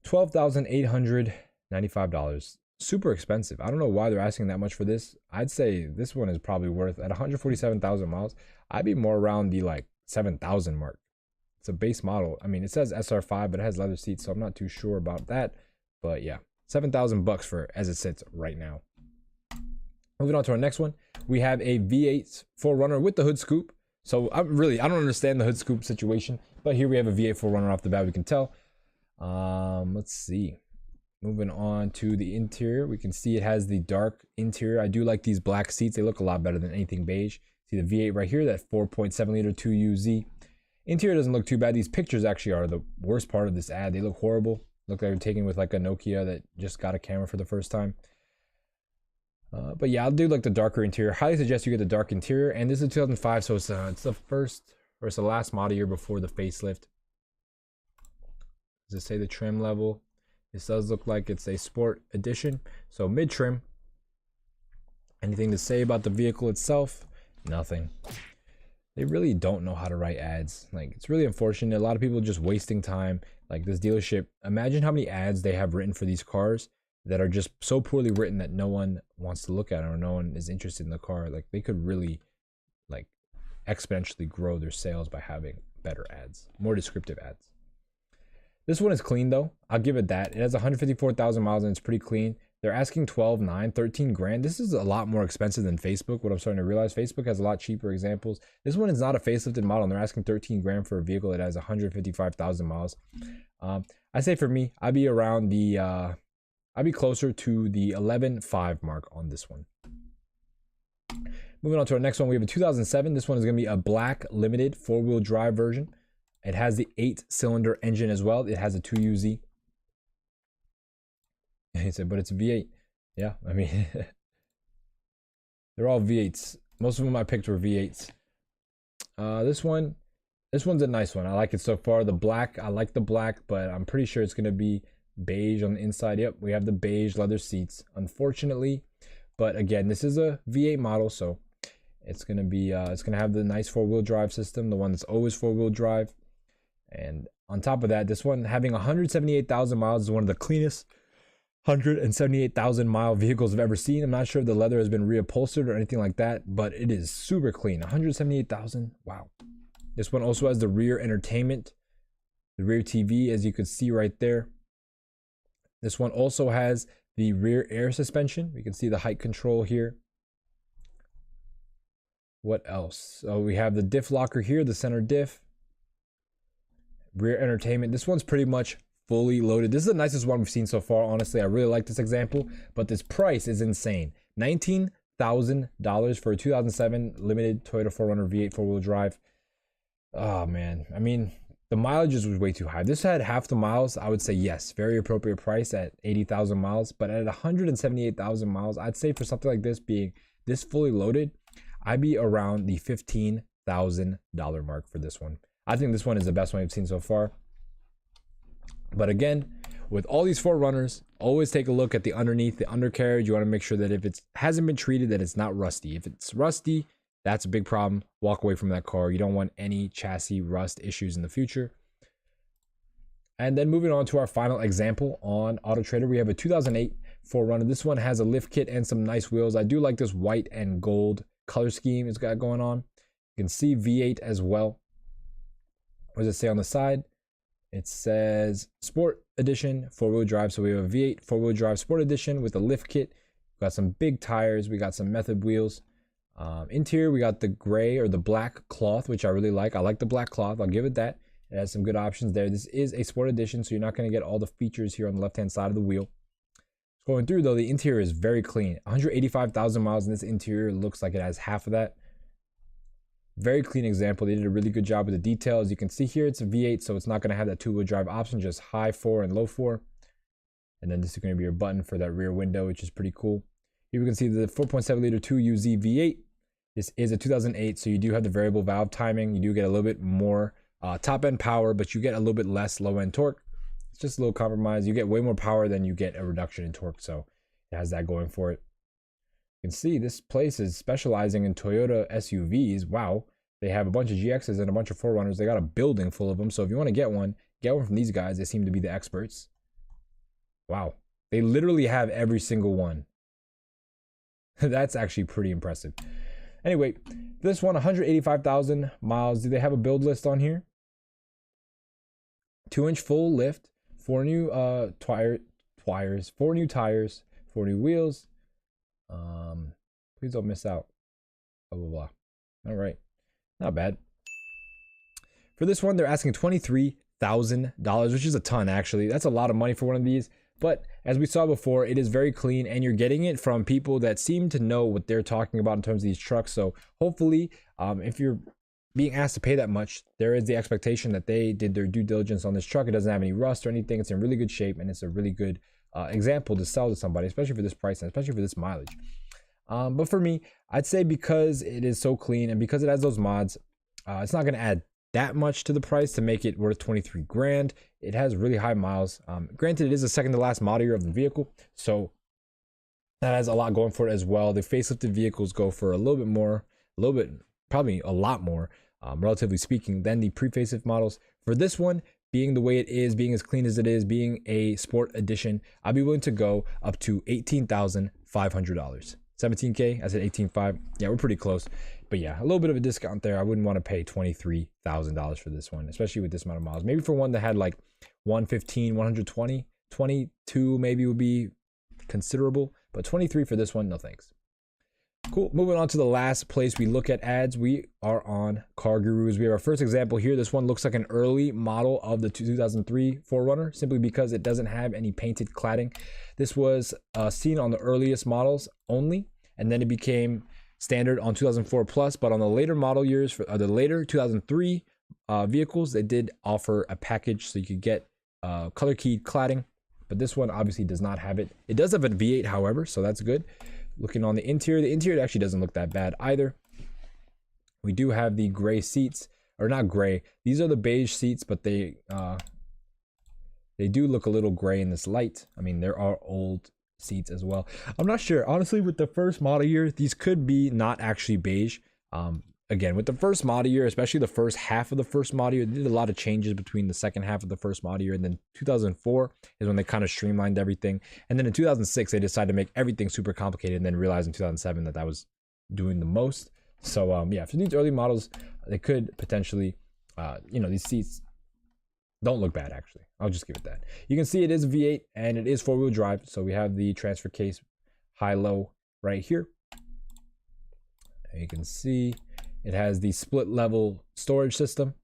$12,895. Super expensive. I don't know why they're asking that much for this. I'd say this one is probably worth, at 147,000 miles, I'd be more around the like 7,000 mark. It's a base model. I mean, it says SR5, but it has leather seats, so I'm not too sure about that. But yeah, 7,000 bucks for as it sits right now. Moving on to our next one, we have a V8 4Runner with the hood scoop. So I don't understand the hood scoop situation, but here we have a V8 4Runner off the bat. We can tell Let's see. Moving on to the interior, we can see it has the dark interior. I do like these black seats. They look a lot better than anything beige. See the V8 right here, that 4.7 liter 2UZ. Interior doesn't look too bad. These pictures actually are the worst part of this ad. They look horrible. Look like they're taken with like a Nokia that just got a camera for the first time. But yeah, I'll do like the darker interior. Highly suggest you get the dark interior. And this is 2005, so it's the first, or it's the last model year before the facelift. Does it say the trim level? This does look like it's a sport edition, so mid trim. Anything to say about the vehicle itself? Nothing. They really don't know how to write ads. Like, it's really unfortunate. A lot of people just wasting time. Like this dealership, imagine how many ads they have written for these cars that are just so poorly written that no one wants to look at it or no one is interested in the car. Like they could really like exponentially grow their sales by having better ads, more descriptive ads. This one is clean though. I'll give it that. It has 154,000 miles and it's pretty clean. They're asking 12.9, 13 grand. This is a lot more expensive than Facebook. What I'm starting to realize, Facebook has a lot cheaper examples. This one is not a facelifted model and they're asking 13 grand for a vehicle that has 155,000 miles. I say for me, I'd be around the, I'd be closer to the 11.5 mark on this one. Moving on to our next one, we have a 2007. This one is going to be a black limited 4-wheel drive version. It has the 8-cylinder engine as well. It has a 2UZ. He said, but it's a V8. Yeah, I mean, they're all V8s. Most of them I picked were V8s. This one's a nice one. I like it so far. The black, I like the black, but I'm pretty sure it's going to be beige on the inside. Yep, we have the beige leather seats, unfortunately. But again, this is a V8 model, so it's going to be, it's going to have the nice 4-wheel drive system, the one that's always 4-wheel drive. And on top of that, this one having 178,000 miles is one of the cleanest 178,000 mile vehicles I've ever seen. I'm not sure if the leather has been reupholstered or anything like that, but it is super clean. 178,000. Wow. This one also has the rear entertainment, the rear TV, as you could see right there. This one also has the rear air suspension. We can see the height control here. What else? So we have the diff locker here, the center diff. Rear entertainment. This one's pretty much fully loaded. This is the nicest one we've seen so far. Honestly, I really like this example, but this price is insane. $19,000 for a 2007 limited Toyota 4Runner V8 4-wheel drive. Oh man, I mean, the mileage was way too high. This had half the miles. I would say yes, very appropriate price at 80,000 miles, but at 178,000 miles, I'd say for something like this being this fully loaded, I'd be around the $15,000 mark for this one. I think this one is the best one we've seen so far. But again, with all these 4Runners, always take a look at the underneath, the undercarriage. You want to make sure that if it hasn't been treated, that it's not rusty. If it's rusty, that's a big problem. Walk away from that car. You don't want any chassis rust issues in the future. And then moving on to our final example on Autotrader, we have a 2008 4Runner. This one has a lift kit and some nice wheels. I do like this white and gold color scheme it's got going on. You can see V8 as well. What does it say on the side? It says Sport Edition 4-wheel drive. So we have a V8 4-wheel drive Sport Edition with a lift kit. We got some big tires. We got some method wheels. Interior, we got the gray or the black cloth, which I really like. I like the black cloth. I'll give it that. It has some good options there. This is a Sport Edition, so you're not going to get all the features here on the left-hand side of the wheel. Going through, though, the interior is very clean. 185,000 miles in this interior. Looks like it has half of that. Very clean example. They did a really good job with the details. You can see here it's a V8, so it's not going to have that 2-wheel drive option, just high 4 and low 4. And then this is going to be your button for that rear window, which is pretty cool. Here we can see the 4.7 liter 2UZ V8. This is a 2008, so you do have the variable valve timing. You do get a little bit more top end power, but you get a little bit less low end torque. It's just a little compromise. You get way more power than you get a reduction in torque, so it has that going for it. You can see this place is specializing in Toyota SUVs. Wow. They have a bunch of GXs and a bunch of 4Runners. They got a building full of them. So if you want to get one from these guys. They seem to be the experts. Wow. They literally have every single one. That's actually pretty impressive. Anyway, this one, 185,000 miles. Do they have a build list on here? 2-inch full lift, 4 new tires, 4 new tires, 4 new wheels. Please don't miss out. Blah blah blah. All right, not bad. For this one, they're asking $23,000, which is a ton actually. That's a lot of money for one of these. But as we saw before, it is very clean, and you're getting it from people that seem to know what they're talking about in terms of these trucks. So hopefully, if you're being asked to pay that much, there is the expectation that they did their due diligence on this truck. It doesn't have any rust or anything. It's in really good shape, and it's a really good example to sell to somebody, especially for this price and especially for this mileage. But for me, I'd say because it is so clean and because it has those mods, it's not going to add that much to the price to make it worth 23 grand. It has really high miles. Granted, it is the second to last model year of the vehicle, so that has a lot going for it as well. The facelifted vehicles go for a little bit more, probably a lot more, relatively speaking, than the pre-facelift models. For this one, being the way it is, being as clean as it is, being a sport edition, I'd be willing to go up to $18,500. 17K, I said 18.5. Yeah, we're pretty close. But yeah, a little bit of a discount there. I wouldn't want to pay $23,000 for this one, especially with this amount of miles. Maybe for one that had like 115, 120, 22 maybe would be considerable. But 23 for this one, no thanks. Cool. Moving on to the last place we look at ads, we are on Cargurus. We have our first example here. This one looks like an early model of the 2003 4Runner, simply because it doesn't have any painted cladding. This was seen on the earliest models only, and then it became standard on 2004 plus. But on the later model years, for the later 2003 vehicles, they did offer a package so you could get color keyed cladding. But this one obviously does not have it. It does have a V8, however, so that's good. Looking on the interior actually doesn't look that bad either. We do have the gray seats, or not gray. These are the beige seats, but they do look a little gray in this light. I mean, there are old seats as well. I'm not sure. Honestly, with the first model year, these could be not actually beige. Again, with the first model year, especially the first half of the first model year, they did a lot of changes between the second half of the first model year, and then 2004 is when they kind of streamlined everything. And then in 2006, they decided to make everything super complicated, and then realized in 2007 that that was doing the most. So yeah, for these early models, they could potentially, these seats don't look bad actually. I'll just give it that. You can see it is a V8 and it is 4-wheel drive. So we have the transfer case high-low right here. And you can see it has the split level storage system.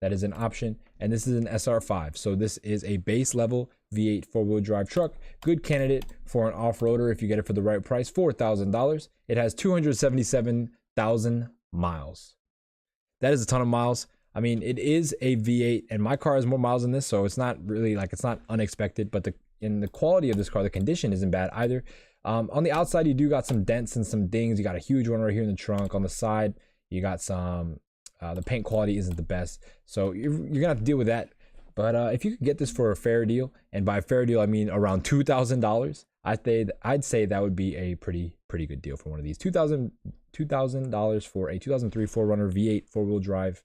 That is an option. And this is an SR5. So this is a base level V8 4-wheel drive truck. Good candidate for an off-roader if you get it for the right price, $4,000. It has 277,000 miles. That is a ton of miles. I mean, it is a V8 and my car has more miles than this, so it's not really like, it's not unexpected, but in the quality of this car, the condition isn't bad either. On the outside, you do got some dents and some dings. You got a huge one right here in the trunk. On the side, you got some, the paint quality isn't the best. So you're gonna have to deal with that. But if you could get this for a fair deal, and by fair deal, I mean around $2,000, I'd say that would be a pretty good deal for one of these. $2,000 for a 2003 4Runner V8 4-wheel drive.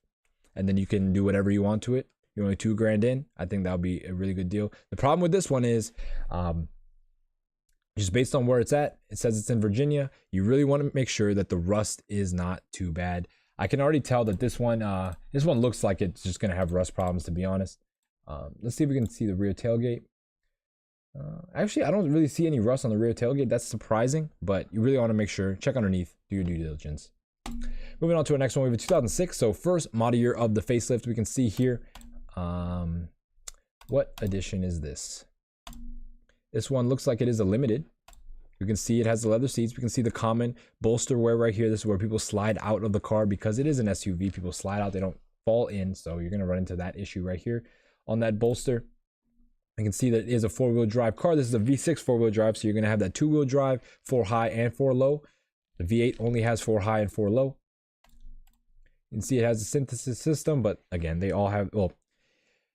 And then you can do whatever you want to it. You're only $2 grand in. I think that would be a really good deal. The problem with this one is, just based on where it's at, it says it's in Virginia. You really want to make sure that the rust is not too bad. I can already tell that this one looks like it's just gonna have rust problems, to be honest. Let's see if we can see the rear tailgate. Actually, I don't really see any rust on the rear tailgate. That's surprising, but you really want to make sure. Check underneath. Do your due diligence. Moving on to our next one, we have a 2006. So first model year of the facelift, we can see here. What edition is this? This one looks like it is a limited. You can see it has the leather seats. We can see the common bolster wear right here. This is where people slide out of the car because it is an SUV. People slide out, they don't fall in. So you're going to run into that issue right here on that bolster. You can see that it is a 4-wheel drive car. This is a V6 4-wheel drive. So you're going to have that 2-wheel drive, 4 high and 4 low. The V8 only has 4 high and 4 low. You can see it has a synthesis system, but again, they all have, well,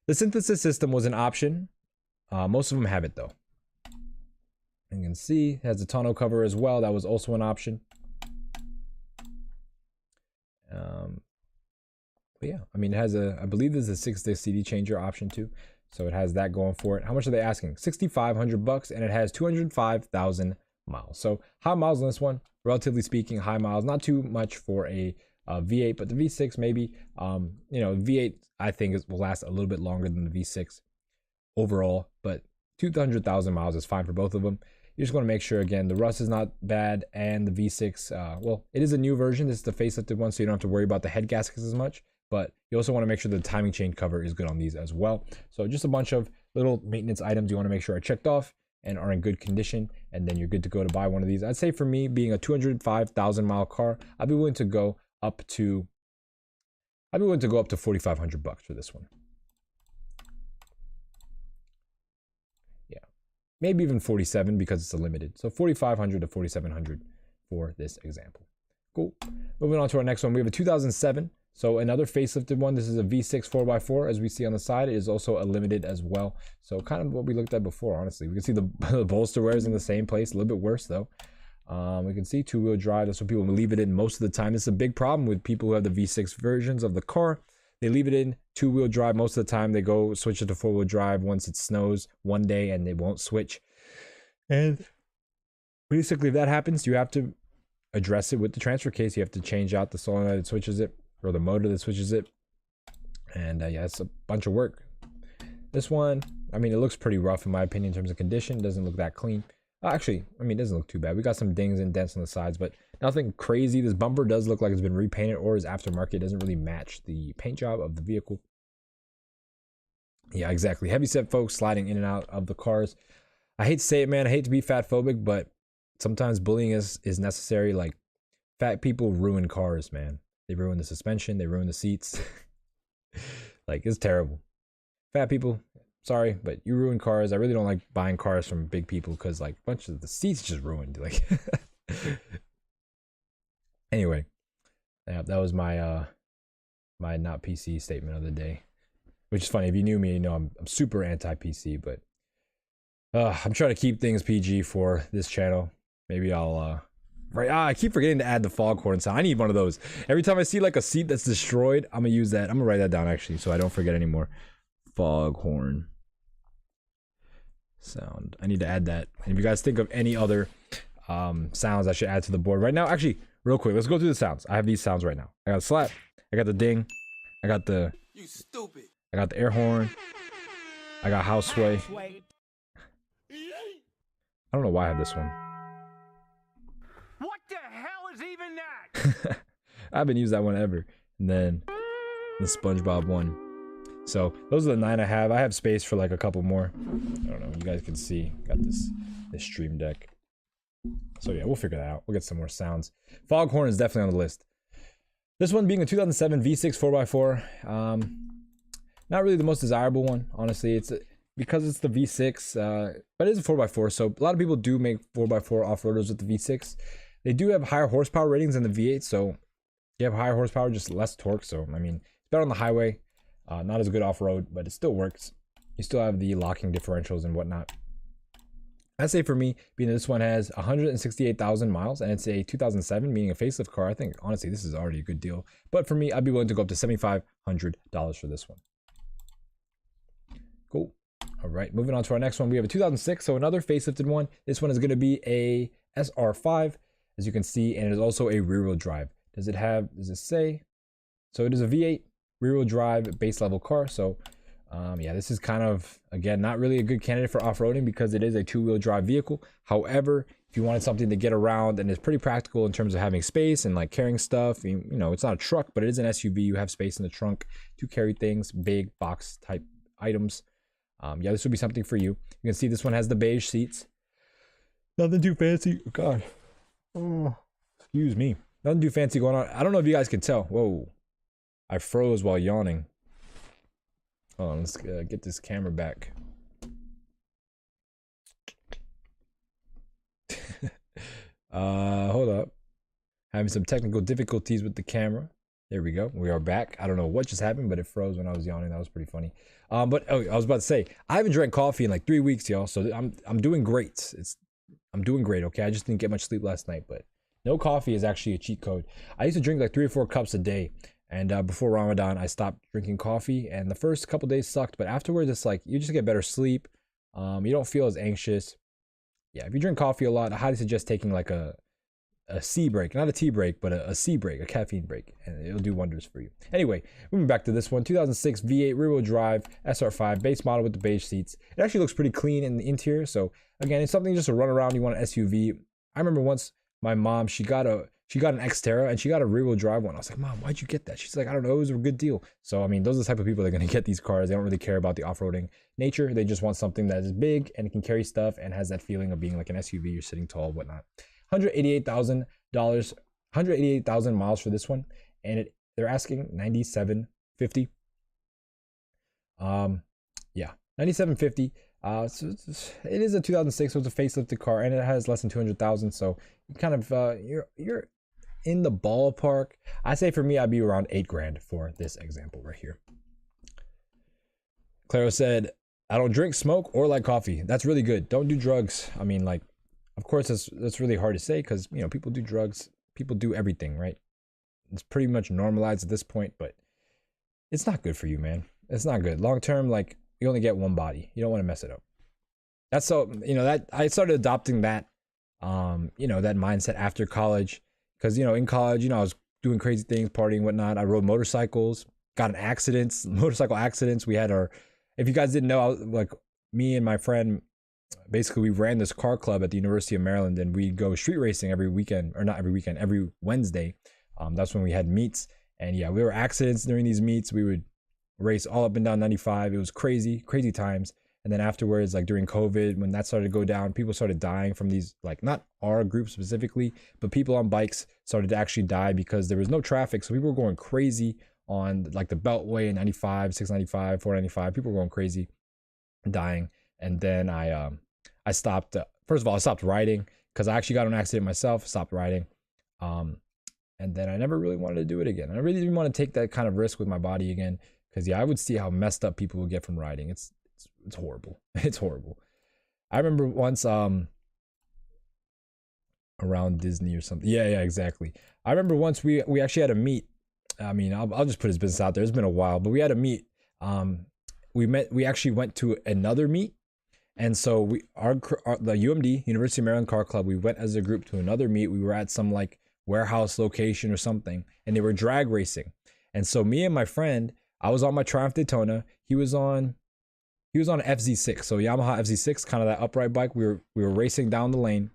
the synthesis system was an option. Most of them have it though. You can see it has a tonneau cover as well. That was also an option. But yeah, I mean, it has I believe there's a 6-disc CD changer option too. So it has that going for it. How much are they asking? $6,500, and it has 205,000 miles. So high miles on this one, relatively speaking, high miles, not too much for a V8, but the V6 maybe, V8 I think will last a little bit longer than the V6 overall, but 200,000 miles is fine for both of them. You just want to make sure, again, the rust is not bad, and the V6, well, it is a new version. This is the facelifted one, so you don't have to worry about the head gaskets as much, but you also want to make sure the timing chain cover is good on these as well. So just a bunch of little maintenance items you want to make sure are checked off and are in good condition, and then you're good to go to buy one of these. I'd say for me, being a 205,000 mile car, I'd be willing to go up to $4,500 for this one. Yeah, maybe even 47 because it's a limited. So 4,500 to 4,700 for this example. Cool. Moving on to our next one, we have a 2007. So another facelifted one. This is a V6 4x4, as we see on the side. It is also a limited as well. So kind of what we looked at before, honestly. We can see the bolster wear is in the same place, a little bit worse though. We can see two-wheel drive. That's what people leave it in most of the time. It's a big problem with people who have the V6 versions of the car. They leave it in two-wheel drive most of the time. They go switch it to four-wheel drive once it snows one day and they won't switch. And basically if that happens, you have to address it with the transfer case. You have to change out the solenoid that switches it, or the motor that switches it. And yeah, it's a bunch of work. This one, I mean, it looks pretty rough in my opinion in terms of condition. It doesn't look that clean. Actually, I mean, it doesn't look too bad. We got some dings and dents on the sides, but nothing crazy. This bumper does look like it's been repainted or is aftermarket. It doesn't really match the paint job of the vehicle. Yeah, exactly. Heavy set folks sliding in and out of the cars. I hate to say it, man. I hate to be fat phobic, but sometimes bullying is necessary. Like, fat people ruin cars, man. They ruin the suspension. They ruin the seats. Like, it's terrible. Fat people, sorry, but you ruin cars. I really don't like buying cars from big people because, like, a bunch of the seats just ruined. Like, anyway, yeah, that was my my not PC statement of the day. Which is funny. If you knew me, you know I'm super anti-PC, but I'm trying to keep things PG for this channel. Maybe I'll I keep forgetting to add the foghorn sound. I need one of those. Every time I see like a seat that's destroyed, I'm gonna use that. I'm gonna write that down actually so I don't forget anymore. Foghorn sound. I need to add that. And if you guys think of any other sounds I should add to the board right now, actually, real quick, let's go through the sounds. I have these sounds right now. I got a slap, I got the ding, I got the you stupid. I got the air horn, I got house sway. I don't know why I have this one. What the hell is even that? I haven't used that one ever. And then the SpongeBob one. So those are the 9 I have. I have space for like a couple more. I don't know. You guys can see. Got this stream deck. So yeah, we'll figure that out. We'll get some more sounds. Foghorn is definitely on the list. This one being a 2007 V6 4x4. Not really the most desirable one, honestly. It's because it's the V6, but it is a 4x4. So a lot of people do make 4x4 off-roaders with the V6. They do have higher horsepower ratings than the V8, so you have higher horsepower, just less torque. So I mean, it's better on the highway. Not as good off-road, but it still works. You still have the locking differentials and whatnot. I'd say for me, being that this one has 168,000 miles and it's a 2007, meaning a facelift car, I think honestly this is already a good deal. But for me, I'd be willing to go up to $7,500 for this one. Cool. All right, moving on to our next one. We have a 2006, so another facelifted one. This one is going to be a SR5, as you can see, and it is also a rear-wheel drive. Does it say? So it is a V8 rear-wheel drive base level car. So yeah, this is kind of, again, not really a good candidate for off-roading because it is a two-wheel drive vehicle. However, if you wanted something to get around and it's pretty practical in terms of having space and like carrying stuff, you know, it's not a truck, but it is an SUV. You have space in the trunk to carry things, big box type items. Yeah, this would be something for you. You can see this one has the beige seats. Nothing too fancy. Oh, God. Oh, excuse me. Nothing too fancy going on. I don't know if you guys can tell. Whoa. I froze while yawning. Hold on, let's get this camera back. Hold up. Having some technical difficulties with the camera. There we go. We are back. I don't know what just happened, but it froze when I was yawning. That was pretty funny. But oh, I was about to say, I haven't drank coffee in like 3 weeks, y'all. So I'm doing great. I'm doing great. Okay, I just didn't get much sleep last night, but no coffee is actually a cheat code. I used to drink like 3 or 4 cups a day. And before Ramadan, I stopped drinking coffee, and the first couple days sucked, but afterwards, it's like you just get better sleep. You don't feel as anxious. Yeah, if you drink coffee a lot, I highly suggest taking like a C break, not a tea break, but a C break, a caffeine break, and it'll do wonders for you. Anyway, moving back to this one, 2006 V8 rear-wheel drive SR5 base model with the beige seats. It actually looks pretty clean in the interior. So again, it's something just to run around. You want an SUV. I remember once my mom, she got a she got an Xterra and she got a rear-wheel drive one. I was like, Mom, why'd you get that? She's like, I don't know, it was a good deal. So I mean, those are the type of people that are going to get these cars. They don't really care about the off-roading nature. They just want something that is big and can carry stuff and has that feeling of being like an SUV. You're sitting tall, whatnot. $188,000, 188,000 miles for this one, and they're asking $97.50. Yeah, $97.50. So it is a 2006, so it's a facelifted car, and it has less than 200,000. So you kind of you're in the ballpark. I say for me, I'd be around $8,000 for this example right here. Claro said, "I don't drink, smoke, or like coffee." That's really good. Don't do drugs. I mean, like, of course, that's really hard to say because people do drugs, people do everything, right? It's pretty much normalized at this point, but it's not good for you, man. It's not good long term. Like, you only get one body. You don't want to mess it up. That's so, that I started adopting that, that mindset after college. Because, in college, I was doing crazy things, partying, whatnot. I rode motorcycles, got in accidents, motorcycle accidents. We had if you guys didn't know, me and my friend, basically we ran this car club at the University of Maryland, and we'd go street racing every weekend, or not every weekend, every Wednesday. That's when we had meets. And yeah, we were accidents during these meets. We would race all up and down 95. It was crazy times. And then afterwards, like during COVID, when that started to go down, people started dying from these, like, not our group specifically, but people on bikes started to actually die because there was no traffic. So people were going crazy on like the Beltway, 95, 695, 495. People were going crazy, dying. And then I stopped. First of all, I stopped riding because I actually got in an accident myself. Stopped riding. And then I never really wanted to do it again. I really didn't want to take that kind of risk with my body again. Because yeah, I would see how messed up people would get from riding. It's horrible. It's horrible. I remember once around Disney or something. Yeah, exactly. I remember once we actually had a meet. I mean, I'll just put his business out there. It's been a while, but we had a meet. We actually went to another meet, and so the UMD, University of Maryland Car Club, we went as a group to another meet. We were at some like warehouse location or something, and they were drag racing. And so me and my friend, I was on my Triumph Daytona. He was on an FZ6, so Yamaha FZ6, kind of that upright bike. We were racing down the lane,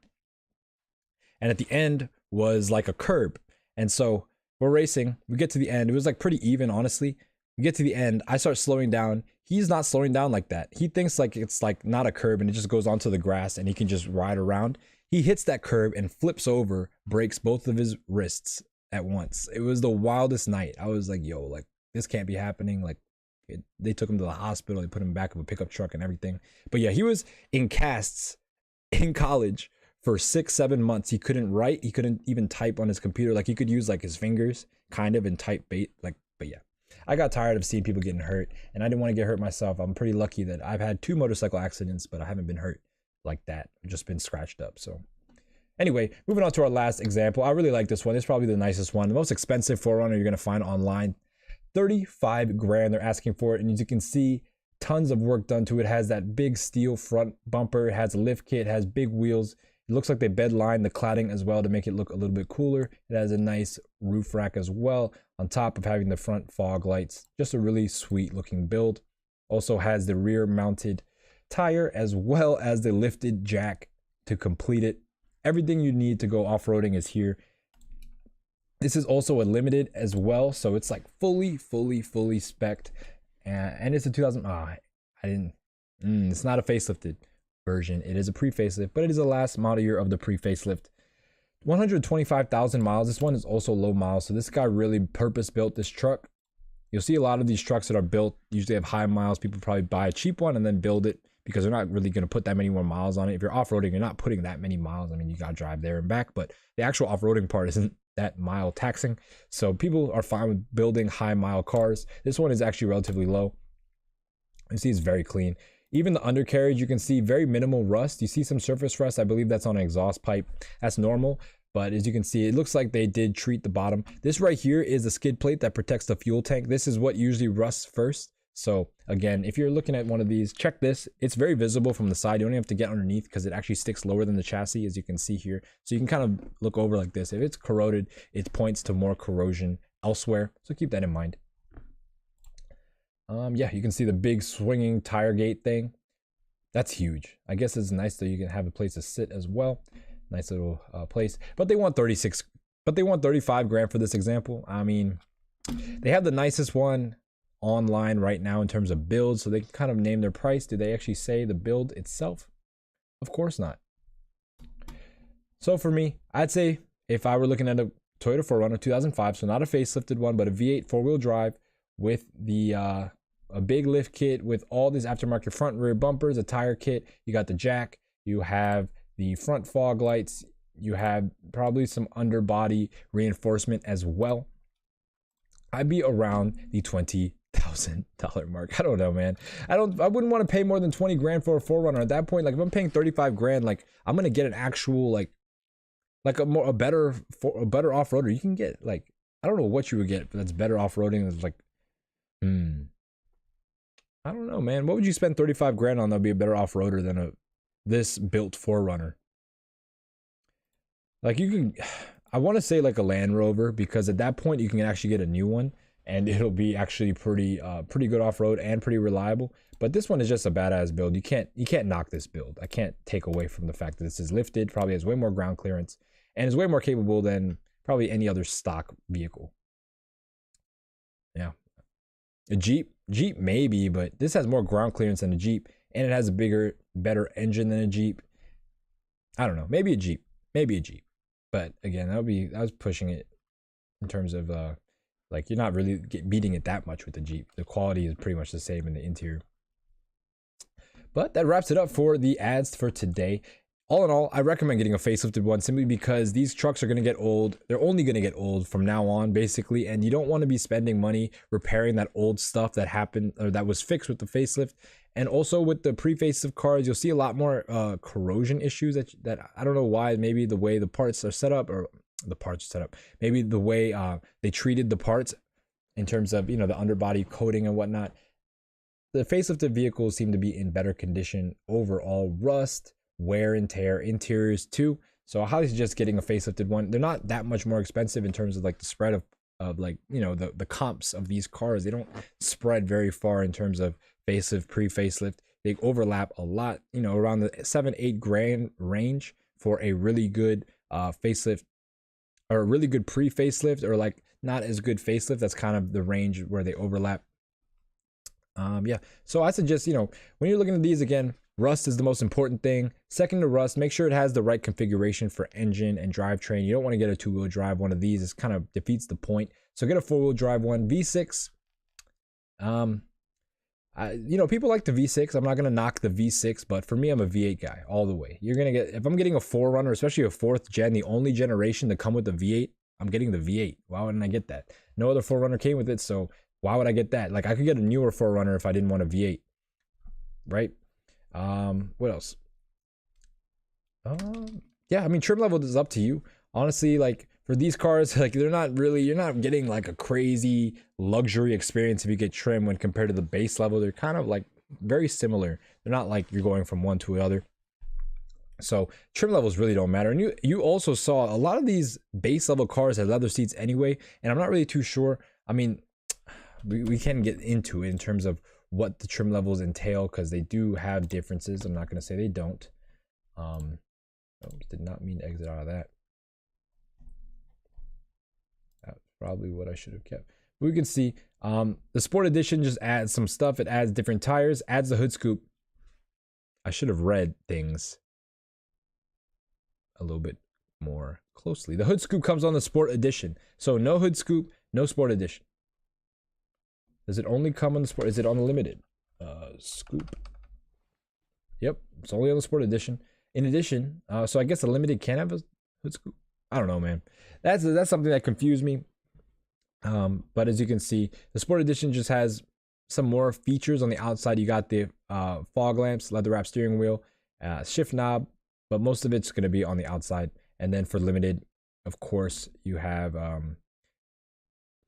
and at the end was like a curb. And so we're racing. We get to the end. It was like pretty even, honestly. We get to the end. I start slowing down. He's not slowing down like that. He thinks like it's like not a curb and it just goes onto the grass and he can just ride around. He hits that curb and flips over, breaks both of his wrists at once. It was the wildest night. I was like, yo, like, this can't be happening. Like, they took him to the hospital. They put him back in a pickup truck and everything. But yeah, he was in casts in college for 6-7 months. He couldn't write. He couldn't even type on his computer. Like, he could use like his fingers kind of and type bait. Like, but yeah, I got tired of seeing people getting hurt, and I didn't want to get hurt myself. I'm pretty lucky that I've had 2 motorcycle accidents, but I haven't been hurt like that. I've just been scratched up. So anyway, moving on to our last example. I really like this one. It's probably the nicest one. The most expensive 4Runner you're going to find online. $35,000 they're asking for it, and as you can see, tons of work done to it. It has that big steel front bumper, it has a lift kit, it has big wheels. It looks like they bed lined the cladding as well to make it look a little bit cooler. It has a nice roof rack as well, on top of having the front fog lights. Just a really sweet looking build. Also has the rear mounted tire as well as the lifted jack to complete it. Everything you need to go off-roading is here. This is also a limited as well, so it's like fully spec'd, and it's a 2000. It's not a facelifted version. It is a pre-facelift, but it is the last model year of the pre-facelift. 125,000 miles. This one is also low miles, so this guy really purpose built this truck. You'll see a lot of these trucks that are built usually have high miles. People probably buy a cheap one and then build it because they're not really going to put that many more miles on it. If you're off-roading, you're not putting that many miles. I mean, you got to drive there and back, but the actual off-roading part isn't that mile taxing. So people are fine with building high mile cars. This one is actually relatively low. You see it's very clean. Even the undercarriage, you can see very minimal rust. You see some surface rust. I believe that's on an exhaust pipe. That's normal. But as you can see, it looks like they did treat the bottom. This right here is a skid plate that protects the fuel tank. This is what usually rusts first. So again, if you're looking at one of these, check this. It's very visible from the side. You don't have to get underneath because it actually sticks lower than the chassis, as you can see here. So you can kind of look over like this. If it's corroded, it points to more corrosion elsewhere. So keep that in mind. Yeah, you can see the big swinging tire gate thing. That's huge. I guess it's nice that you can have a place to sit as well. Nice little place. But they want 36 but they want 35 grand for this example. I mean, they have the nicest one online right now in terms of build, so they can kind of name their price. Do they actually say the build itself? Of course not. So for me, I'd say if I were looking at a Toyota 4Runner 2005, so not a facelifted one, but a V8 four-wheel drive with the a big lift kit with all these aftermarket front and rear bumpers, a tire kit, you got the jack, you have the front fog lights, you have probably some underbody reinforcement as well. I'd be around the $20,000 mark. I don't know, man. I wouldn't want to pay more than 20 grand for a 4Runner at that point. Like if I'm paying 35 grand, like I'm gonna get an actual like a better off-roader. You can get like, I don't know what you would get, but that's better off-roading. It's like, I don't know, man. What would you spend 35 grand on that'd be a better off-roader than this built 4Runner? Like you can, I want to say like a Land Rover, because at that point you can actually get a new one and it'll be actually pretty good off-road and pretty reliable. But this one is just a badass build. You can't knock this build. I can't take away from the fact that this is lifted, probably has way more ground clearance, and is way more capable than probably any other stock vehicle. Yeah. A Jeep maybe, but this has more ground clearance than a Jeep, and it has a better engine than a Jeep. I don't know, maybe a Jeep. But again, I was pushing it in terms of like you're not really beating it that much with the Jeep. The quality is pretty much the same in the interior. But that wraps it up for the ads for today. All in all, I recommend getting a facelifted one simply because these trucks are going to get old. They're only going to get old from now on, basically, and you don't want to be spending money repairing that old stuff that happened or that was fixed with the facelift. And also with the pre-facelift cars, you'll see a lot more corrosion issues that I don't know why. Maybe the way the parts are set up, maybe the way they treated the parts in terms of, you know, the underbody coating and whatnot. The facelifted vehicles seem to be in better condition overall. Rust, wear and tear, interiors too. So I highly suggest getting a facelifted one. They're not that much more expensive in terms of like the spread of like, you know, the comps of these cars. They don't spread very far in terms of facelift, pre-facelift. They overlap a lot, you know, around the 7-8 grand range for a really good facelift, or a really good pre-facelift, or like not as good facelift. That's kind of the range where they overlap. Yeah, so I suggest, you know, when you're looking at these, again, rust is the most important thing. Second to rust, make sure it has the right configuration for engine and drivetrain. You don't want to get a two-wheel drive one of these. It kind of defeats the point. So get a four-wheel drive one. V6. You know, people like the V6. I'm not going to knock the V6, but for me, I'm a V8 guy all the way. You're going to get, if I'm getting a 4Runner, especially a 4th gen, the only generation to come with the V8, I'm getting the V8. Why wouldn't I get that? No other 4Runner came with it, so why would I get that? Like, I could get a newer 4Runner if I didn't want a V8, right? What else? Yeah, I mean, trim level is up to you. Honestly, like, for these cars, like, you're not getting like a crazy luxury experience if you get trim when compared to the base level. They're kind of like very similar. They're not like you're going from one to the other. So trim levels really don't matter. And you also saw a lot of these base level cars had leather seats anyway, and I'm not really too sure. I mean, we can get into it in terms of what the trim levels entail, because they do have differences. I'm not going to say they don't. Did not mean to exit out of that. That's probably what I should have kept. We can see the Sport Edition just adds some stuff. It adds different tires, adds the hood scoop. I should have read things a little bit more closely. The hood scoop comes on the Sport Edition. So no hood scoop, no Sport Edition. Does it only come on the Sport? Is it on the Limited? Scoop. Yep, it's only on the Sport Edition. In addition, so I guess the Limited can have a hood scoop. I don't know, man. That's something that confused me. But as you can see, the Sport Edition just has some more features on the outside. You got the fog lamps, leather wrap steering wheel, shift knob, but most of it's going to be on the outside. And then for Limited, of course, you have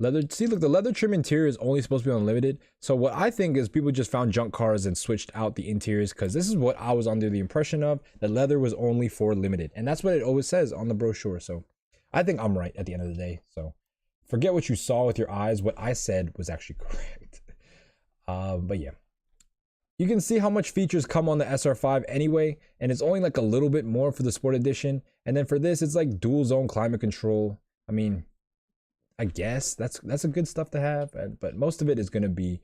leather. See, look, the leather trim interior is only supposed to be on Limited. So what I think is people just found junk cars and switched out the interiors, because this is what I was under the impression of, that leather was only for Limited. And that's what it always says on the brochure. So I think I'm right at the end of the day. So forget what you saw with your eyes. What I said was actually correct. But yeah, you can see how much features come on the SR5 anyway, and it's only like a little bit more for the Sport Edition. And then for this, it's like dual zone climate control. I mean, I guess that's a good stuff to have, but most of it is going to be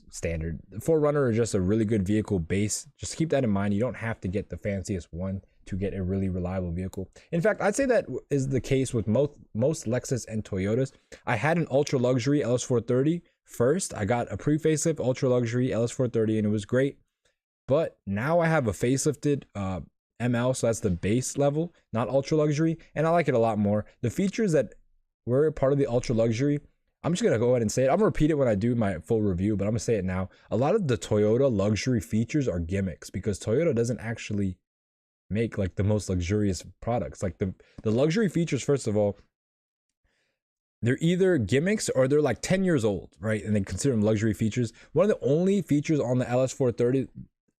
standard. The 4Runner is just a really good vehicle base. Just keep that in mind. You don't have to get the fanciest one to get a really reliable vehicle. In fact, I'd say that is the case with most Lexus and Toyotas. I had an ultra luxury LS430 first. I got a pre-facelift ultra luxury LS430 and it was great. But now I have a facelifted ML, so that's the base level, not ultra luxury, and I like it a lot more. The features that were part of the ultra luxury, I'm just gonna go ahead and say it. I'm gonna repeat it when I do my full review, but I'm gonna say it now. A lot of the Toyota luxury features are gimmicks because Toyota doesn't actually make like the most luxurious products. Like the luxury features, first of all, they're either gimmicks or they're like 10 years old, right? And they consider them luxury features. One of the only features on the LS430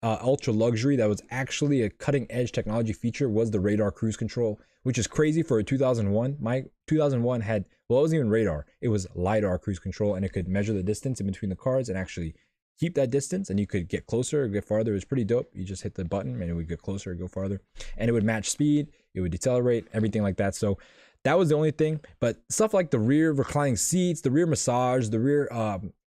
ultra luxury that was actually a cutting edge technology feature was the radar cruise control, which is crazy for a 2001. My 2001 had, well, it wasn't even radar, it was LiDAR cruise control, and it could measure the distance in between the cars and actually keep that distance, and you could get closer or get farther. It was pretty dope. You just hit the button and it would get closer or go farther, and it would match speed, it would decelerate, everything like that. So that was the only thing. But stuff like the rear reclining seats, the rear massage, the rear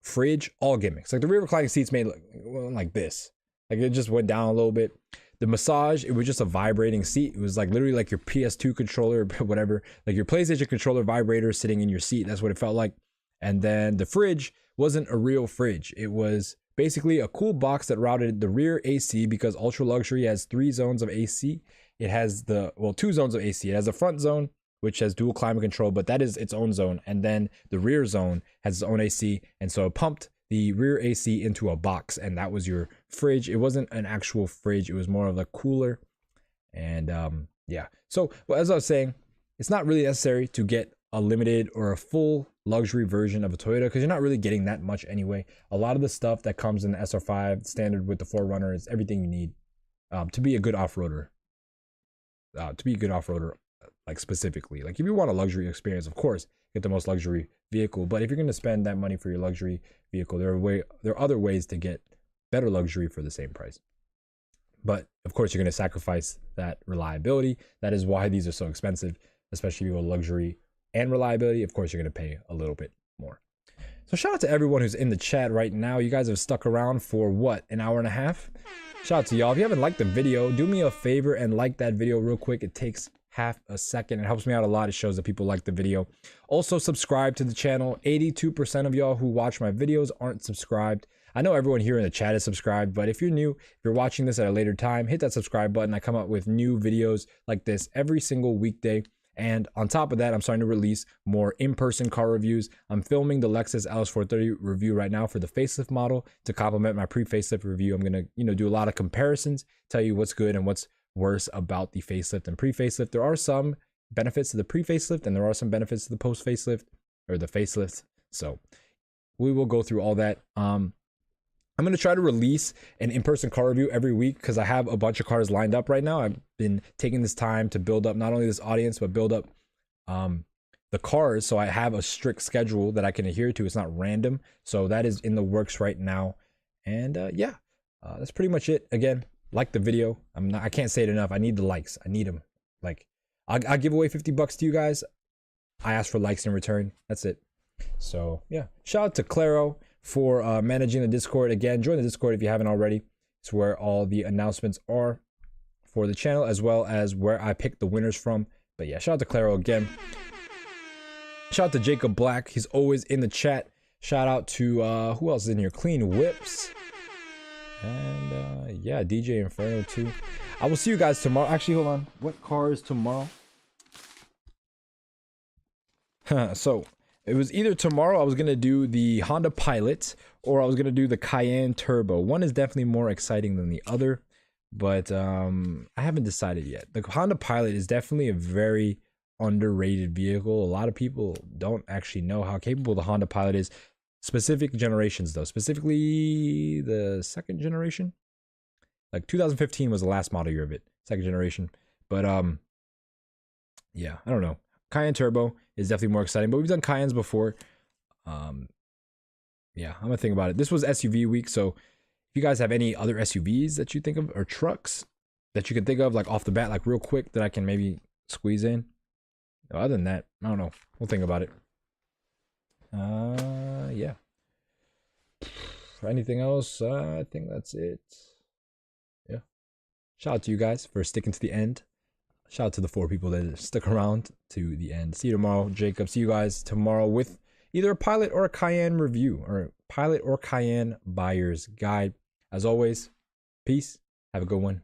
fridge, all gimmicks. Like the rear reclining seats made like this. Like it just went down a little bit. The massage, it was just a vibrating seat. It was like literally like your PS2 controller, whatever, like your PlayStation controller vibrator sitting in your seat. That's what it felt like. And then the fridge wasn't a real fridge. It was basically a cool box that routed the rear AC, because ultra luxury has 3 zones of AC. It has the, well, 2 zones of AC. It has a front zone, which has dual climate control, but that is its own zone. And then the rear zone has its own AC. And so it pumped the rear AC into a box, and that was your fridge. It wasn't an actual fridge, it was more of a cooler. And yeah, so well, as I was saying, it's not really necessary to get a limited or a full luxury version of a Toyota, because you're not really getting that much anyway. A lot of the stuff that comes in the SR5 standard with the 4Runner is everything you need to be a good off-roader. Like specifically, like if you want a luxury experience, of course get the most luxury vehicle, but if you're going to spend that money for your luxury vehicle, there are other ways to get better luxury for the same price. But of course you're going to sacrifice that reliability. That is why these are so expensive, especially if you want luxury and reliability. Of course you're going to pay a little bit more. So shout out to everyone who's in the chat right now. You guys have stuck around for what, an hour and a half? Shout out to y'all. If you haven't liked the video, do me a favor and like that video real quick. It takes half a second. It helps me out a lot. It shows that people like the video. Also subscribe to the channel. 82% of y'all who watch my videos aren't subscribed. I know everyone here in the chat is subscribed, but if you're new, if you're watching this at a later time, hit that subscribe button. I come up with new videos like this every single weekday. And on top of that, I'm starting to release more in-person car reviews. I'm filming the Lexus LS430 review right now for the facelift model to complement my pre-facelift review. I'm going to, do a lot of comparisons, tell you what's good and what's worse about the facelift and pre-facelift. There are some benefits to the pre-facelift and there are some benefits to the post-facelift or the facelift. So we will go through all that. I'm going to try to release an in-person car review every week because I have a bunch of cars lined up right now. I've been taking this time to build up not only this audience, but build up the cars. So I have a strict schedule that I can adhere to. It's not random. So that is in the works right now. And yeah, that's pretty much it. Again, like the video. I can't say it enough. I need the likes. I need them. Like, I'll give away $50 to you guys. I ask for likes in return. That's it. So yeah, shout out to Claro for managing the Discord. Again, join the Discord if you haven't already. It's where all the announcements are for the channel, as well as where I pick the winners from. But yeah, shout out to Claro again. Shout out to Jacob Black. He's always in the chat. Shout out to who else is in here? Clean Whips. And yeah, DJ Inferno too. I will see you guys tomorrow. Actually, hold on. What car is tomorrow? So it was either tomorrow I was gonna do the Honda Pilot or I was gonna do the Cayenne Turbo. One is definitely more exciting than the other, but I haven't decided yet. The Honda Pilot is definitely a very underrated vehicle. A lot of people don't actually know how capable the Honda Pilot is. Specific generations though, specifically the second generation. Like 2015 was the last model year of it, second generation. But yeah, I don't know. Cayenne Turbo is definitely more exciting, but we've done Cayennes before. Yeah, I'm gonna think about it. This was SUV week, so if you guys have any other SUVs that you think of or trucks that you can think of, like off the bat, like real quick, that I can maybe squeeze in, Other than that, I don't know. We'll think about it. Yeah. Anything else? I think that's it. Yeah. Shout out to you guys for sticking to the end. Shout out to the 4 people that stuck around to the end. See you tomorrow, Jacob. See you guys tomorrow with either a Pilot or a Cayenne review, or Pilot or Cayenne buyer's guide. As always, peace. Have a good one.